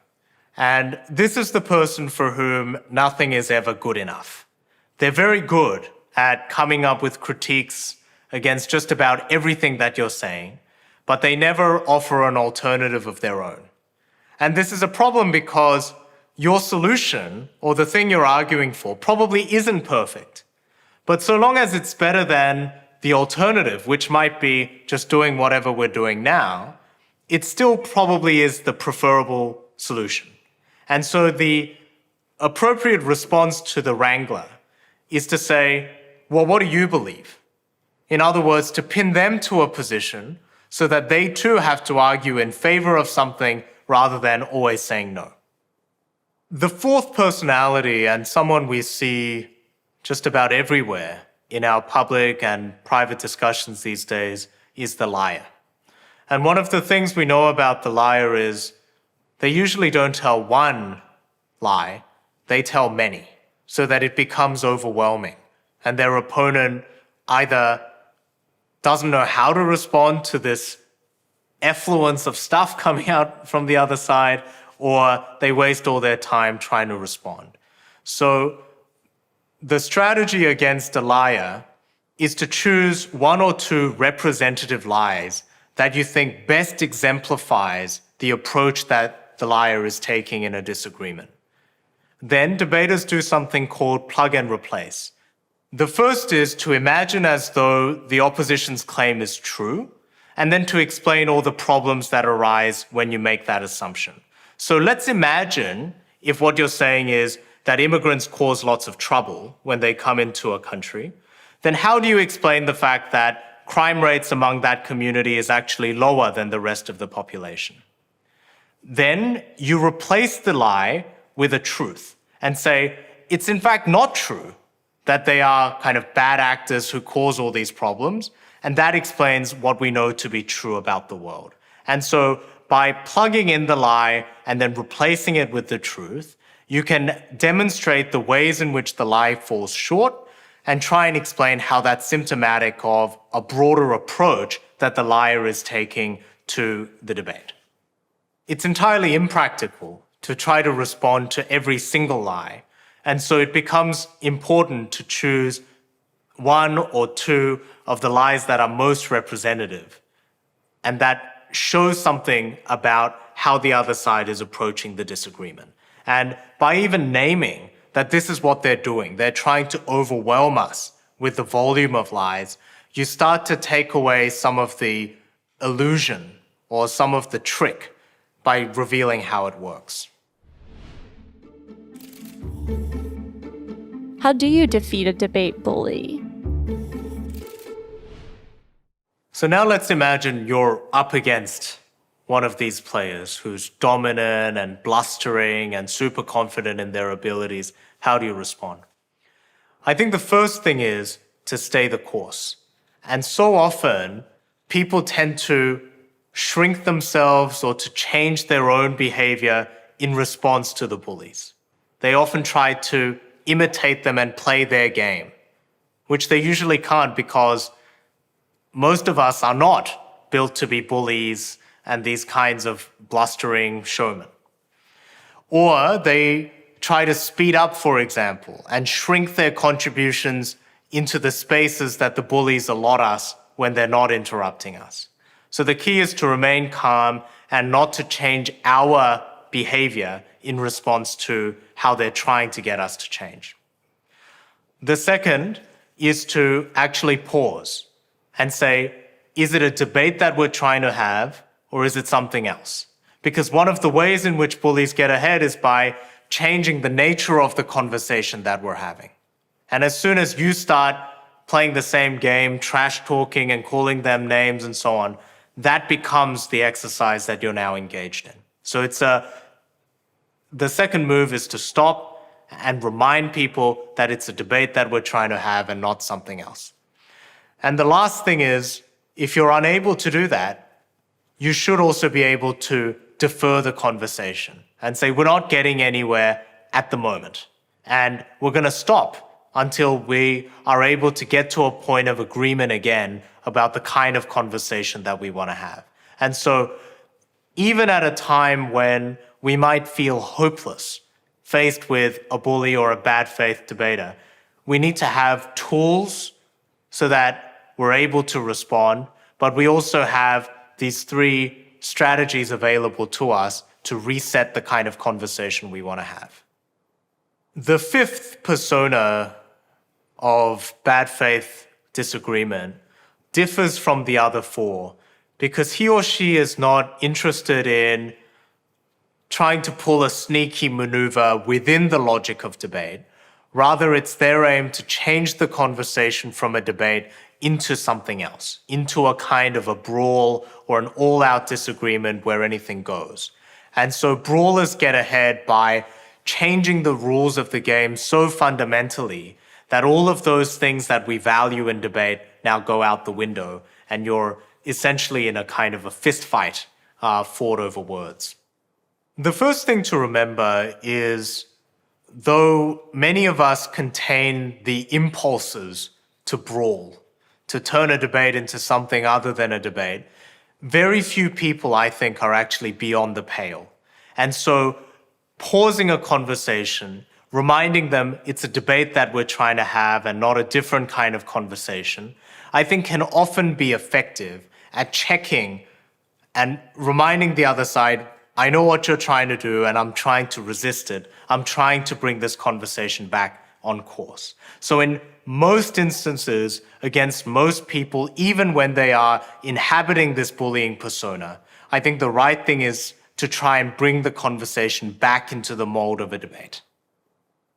Speaker 2: And this is the person for whom nothing is ever good enough. They're very good at coming up with critiques against just about everything that you're saying, but they never offer an alternative of their own. And this is a problem because your solution, or the thing you're arguing for, probably isn't perfect. But so long as it's better than the alternative, which might be just doing whatever we're doing now, it still probably is the preferable solution. And so the appropriate response to the wrangler is to say, well, what do you believe? In other words, to pin them to a position so that they too have to argue in favor of something rather than always saying no. The fourth personality, and someone we see just about everywhere in our public and private discussions these days, is the liar. And one of the things we know about the liar is they usually don't tell one lie, they tell many, so that it becomes overwhelming. And their opponent either doesn't know how to respond to this effluence of stuff coming out from the other side, or they waste all their time trying to respond. So the strategy against a liar is to choose one or two representative lies that you think best exemplifies the approach that the liar is taking in a disagreement. Then debaters do something called plug and replace. The first is to imagine as though the opposition's claim is true, and then to explain all the problems that arise when you make that assumption. So let's imagine if what you're saying is that immigrants cause lots of trouble when they come into a country, then how do you explain the fact that crime rates among that community is actually lower than the rest of the population? Then you replace the lie with a truth and say, it's in fact not true that they are kind of bad actors who cause all these problems, and that explains what we know to be true about the world. And so by plugging in the lie and then replacing it with the truth, you can demonstrate the ways in which the lie falls short and try and explain how that's symptomatic of a broader approach that the liar is taking to the debate. It's entirely impractical to try to respond to every single lie, and so it becomes important to choose one or two of the lies that are most representative and that shows something about how the other side is approaching the disagreement. And by even naming that this is what they're doing, they're trying to overwhelm us with the volume of lies, you start to take away some of the illusion or some of the trick by revealing how it works.
Speaker 1: How do you defeat a debate bully?
Speaker 2: So now let's imagine you're up against one of these players who's dominant and blustering and super confident in their abilities. How do you respond? I think the first thing is to stay the course. And so often, people tend to shrink themselves or to change their own behavior in response to the bullies. They often try to imitate them and play their game, which they usually can't because most of us are not built to be bullies and these kinds of blustering showmen. Or they try to speed up, for example, and shrink their contributions into the spaces that the bullies allot us when they're not interrupting us. So the key is to remain calm and not to change our behavior in response to how they're trying to get us to change. The second is to actually pause and say, is it a debate that we're trying to have, or is it something else? Because one of the ways in which bullies get ahead is by changing the nature of the conversation that we're having. And as soon as you start playing the same game, trash talking and calling them names and so on, that becomes the exercise that you're now engaged in. So the second move is to stop and remind people that it's a debate that we're trying to have and not something else. And the last thing is, if you're unable to do that, you should also be able to defer the conversation and say, we're not getting anywhere at the moment. And we're going to stop until we are able to get to a point of agreement again about the kind of conversation that we want to have. And so even at a time when we might feel hopeless, faced with a bully or a bad faith debater, we need to have tools so that we're able to respond, but we also have these three strategies available to us to reset the kind of conversation we want to have. The fifth persona of bad faith disagreement differs from the other four because he or she is not interested in trying to pull a sneaky maneuver within the logic of debate. Rather, it's their aim to change the conversation from a debate into something else, into a kind of a brawl or an all-out disagreement where anything goes. And so brawlers get ahead by changing the rules of the game so fundamentally that all of those things that we value in debate now go out the window, and you're essentially in a kind of a fist fight fought over words. The first thing to remember is, though many of us contain the impulses to brawl, to turn a debate into something other than a debate, very few people, I think, are actually beyond the pale. And so pausing a conversation, reminding them it's a debate that we're trying to have and not a different kind of conversation, I think can often be effective at checking and reminding the other side, I know what you're trying to do and I'm trying to resist it. I'm trying to bring this conversation back on course. So in most instances, against most people, even when they are inhabiting this bullying persona, I think the right thing is to try and bring the conversation back into the mold of a debate.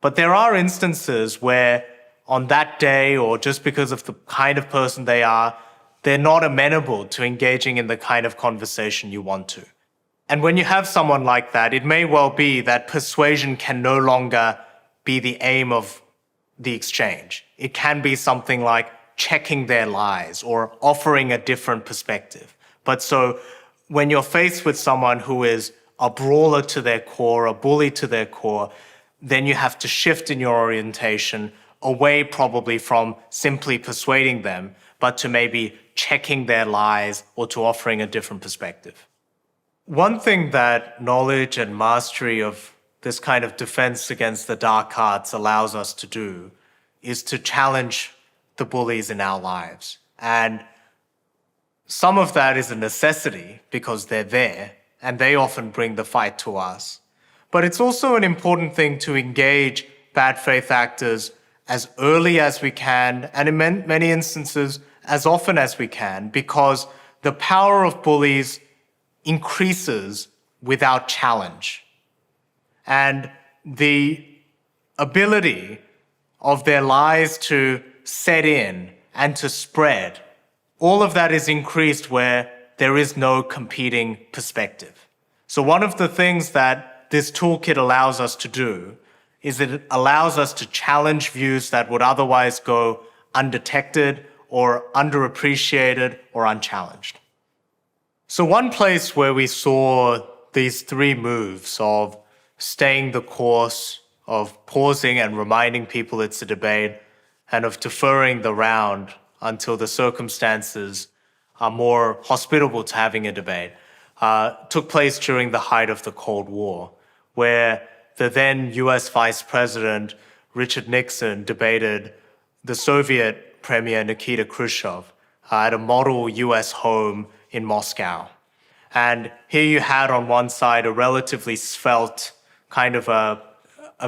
Speaker 2: But there are instances where on that day, or just because of the kind of person they are, they're not amenable to engaging in the kind of conversation you want to. And when you have someone like that, it may well be that persuasion can no longer be the aim of the exchange. It can be something like checking their lies or offering a different perspective. But so when you're faced with someone who is a brawler to their core, a bully to their core, then you have to shift in your orientation away probably from simply persuading them, but to maybe checking their lies or to offering a different perspective. One thing that knowledge and mastery of this kind of defense against the dark arts allows us to do is to challenge the bullies in our lives. And some of that is a necessity because they're there and they often bring the fight to us. But it's also an important thing to engage bad faith actors as early as we can, and in many instances, as often as we can, because the power of bullies increases without challenge. And the ability of their lies to set in and to spread, all of that is increased where there is no competing perspective. So one of the things that this toolkit allows us to do is that it allows us to challenge views that would otherwise go undetected or underappreciated or unchallenged. So one place where we saw these three moves of staying the course, of pausing and reminding people it's a debate, and of deferring the round until the circumstances are more hospitable to having a debate, took place during the height of the Cold War, where the then US Vice President Richard Nixon debated the Soviet Premier Nikita Khrushchev at a model US home in Moscow. And here you had on one side a relatively svelte, kind of a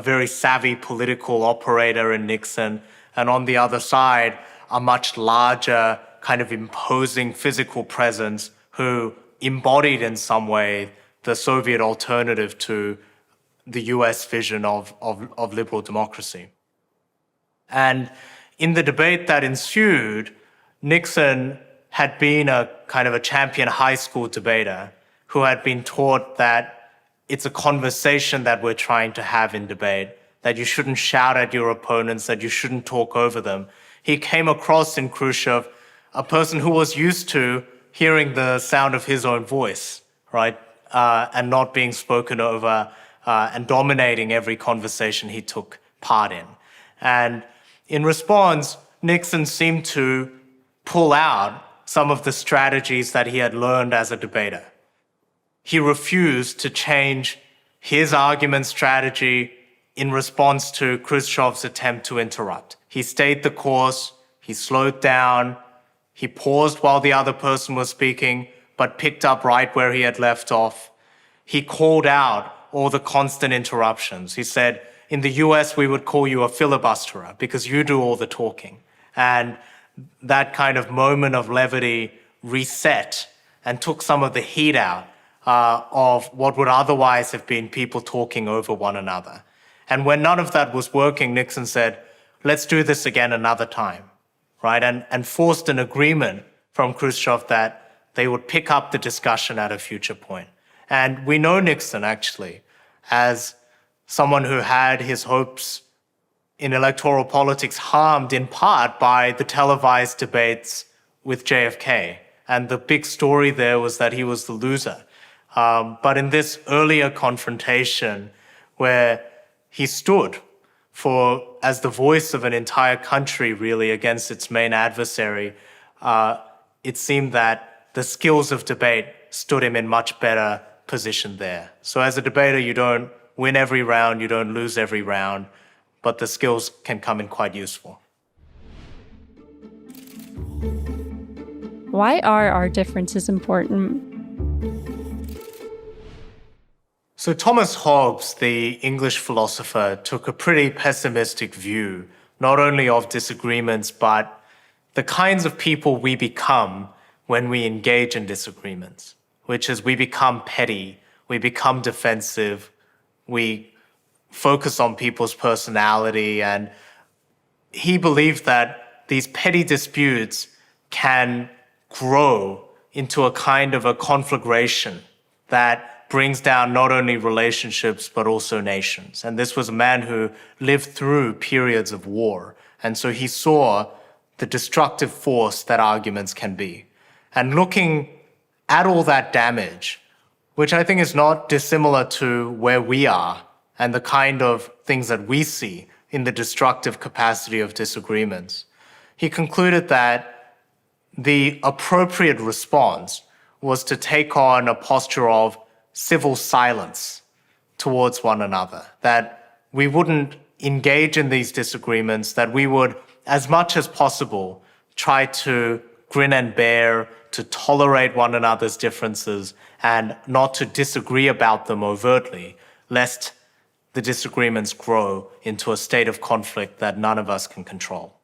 Speaker 2: very savvy political operator in Nixon, and on the other side, a much larger, kind of imposing physical presence who embodied in some way the Soviet alternative to the US vision of liberal democracy. And in the debate that ensued, Nixon had been a kind of a champion high school debater who had been taught that it's a conversation that we're trying to have in debate, that you shouldn't shout at your opponents, that you shouldn't talk over them. He came across in Khrushchev a person who was used to hearing the sound of his own voice, right? And not being spoken over and dominating every conversation he took part in. And in response, Nixon seemed to pull out some of the strategies that he had learned as a debater. He refused to change his argument strategy in response to Khrushchev's attempt to interrupt. He stayed the course, he slowed down, he paused while the other person was speaking, but picked up right where he had left off. He called out all the constant interruptions. He said, in the US, we would call you a filibusterer because you do all the talking. And that kind of moment of levity reset and took some of the heat out of what would otherwise have been people talking over one another. And when none of that was working, Nixon said, let's do this again another time, right? And forced an agreement from Khrushchev that they would pick up the discussion at a future point. And we know Nixon, actually, as someone who had his hopes in electoral politics harmed in part by the televised debates with JFK. And the big story there was that he was the loser. But in this earlier confrontation, where he stood as the voice of an entire country, really, against its main adversary, it seemed that the skills of debate stood him in much better position there. So as a debater, you don't win every round, you don't lose every round, but the skills can come in quite useful.
Speaker 1: Why are our differences important?
Speaker 2: So Thomas Hobbes, the English philosopher, took a pretty pessimistic view, not only of disagreements, but the kinds of people we become when we engage in disagreements, which is we become petty, we become defensive, we focus on people's personality, and he believed that these petty disputes can grow into a kind of a conflagration that brings down not only relationships but also nations. And this was a man who lived through periods of war, and so he saw the destructive force that arguments can be. And looking at all that damage, which I think is not dissimilar to where we are and the kind of things that we see in the destructive capacity of disagreements, he concluded that the appropriate response was to take on a posture of civil silence towards one another, that we wouldn't engage in these disagreements, that we would, as much as possible, try to grin and bear, to tolerate one another's differences, and not to disagree about them overtly, lest the disagreements grow into a state of conflict that none of us can control.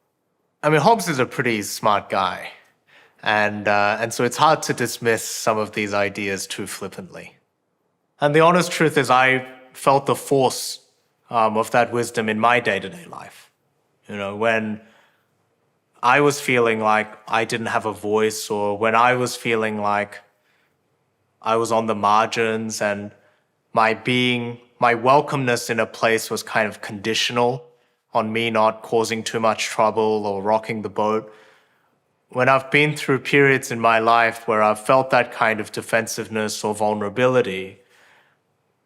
Speaker 2: I mean, Hobbes is a pretty smart guy, and so it's hard to dismiss some of these ideas too flippantly. And the honest truth is, I felt the force of that wisdom in my day-to-day life. You know, when I was feeling like I didn't have a voice, or when I was feeling like I was on the margins and my welcomeness in a place was kind of conditional on me not causing too much trouble or rocking the boat. When I've been through periods in my life where I've felt that kind of defensiveness or vulnerability,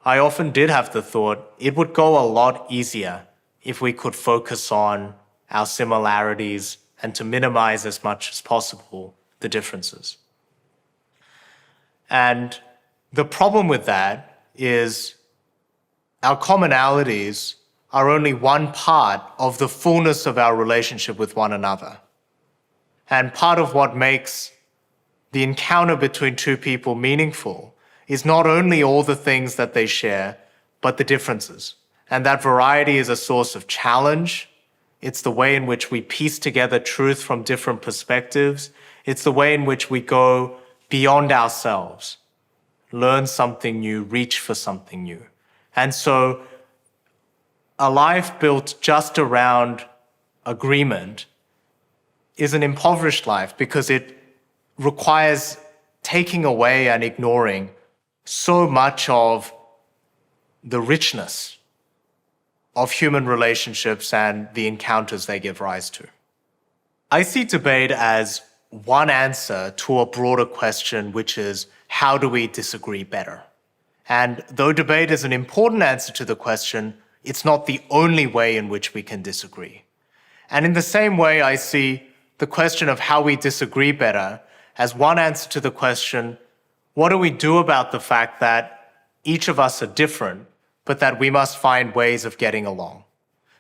Speaker 2: I often did have the thought it would go a lot easier if we could focus on our similarities and to minimize as much as possible the differences. And the problem with that is our commonalities are only one part of the fullness of our relationship with one another. And part of what makes the encounter between two people meaningful is not only all the things that they share, but the differences. And that variety is a source of challenge. It's the way in which we piece together truth from different perspectives. It's the way in which we go beyond ourselves, learn something new, reach for something new. And so a life built just around agreement is an impoverished life because it requires taking away and ignoring so much of the richness of human relationships and the encounters they give rise to. I see debate as one answer to a broader question, which is, how do we disagree better? And though debate is an important answer to the question, it's not the only way in which we can disagree. And in the same way, I see the question of how we disagree better as one answer to the question, what do we do about the fact that each of us are different, but that we must find ways of getting along?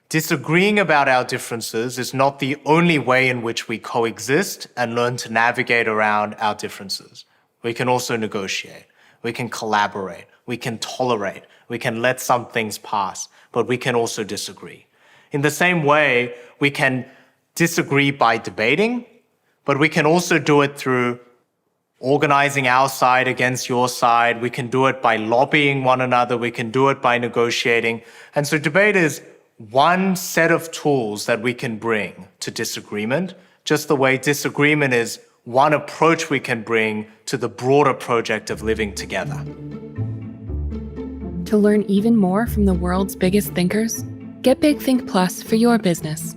Speaker 2: Disagreeing about our differences is not the only way in which we coexist and learn to navigate around our differences. We can also negotiate. We can collaborate. We can tolerate. We can let some things pass, but we can also disagree. In the same way, we can disagree by debating, but we can also do it through organizing our side against your side. We can do it by lobbying one another. We can do it by negotiating. And so debate is one set of tools that we can bring to disagreement, just the way disagreement is one approach we can bring to the broader project of living together.
Speaker 3: To learn even more from the world's biggest thinkers, get Big Think Plus for your business.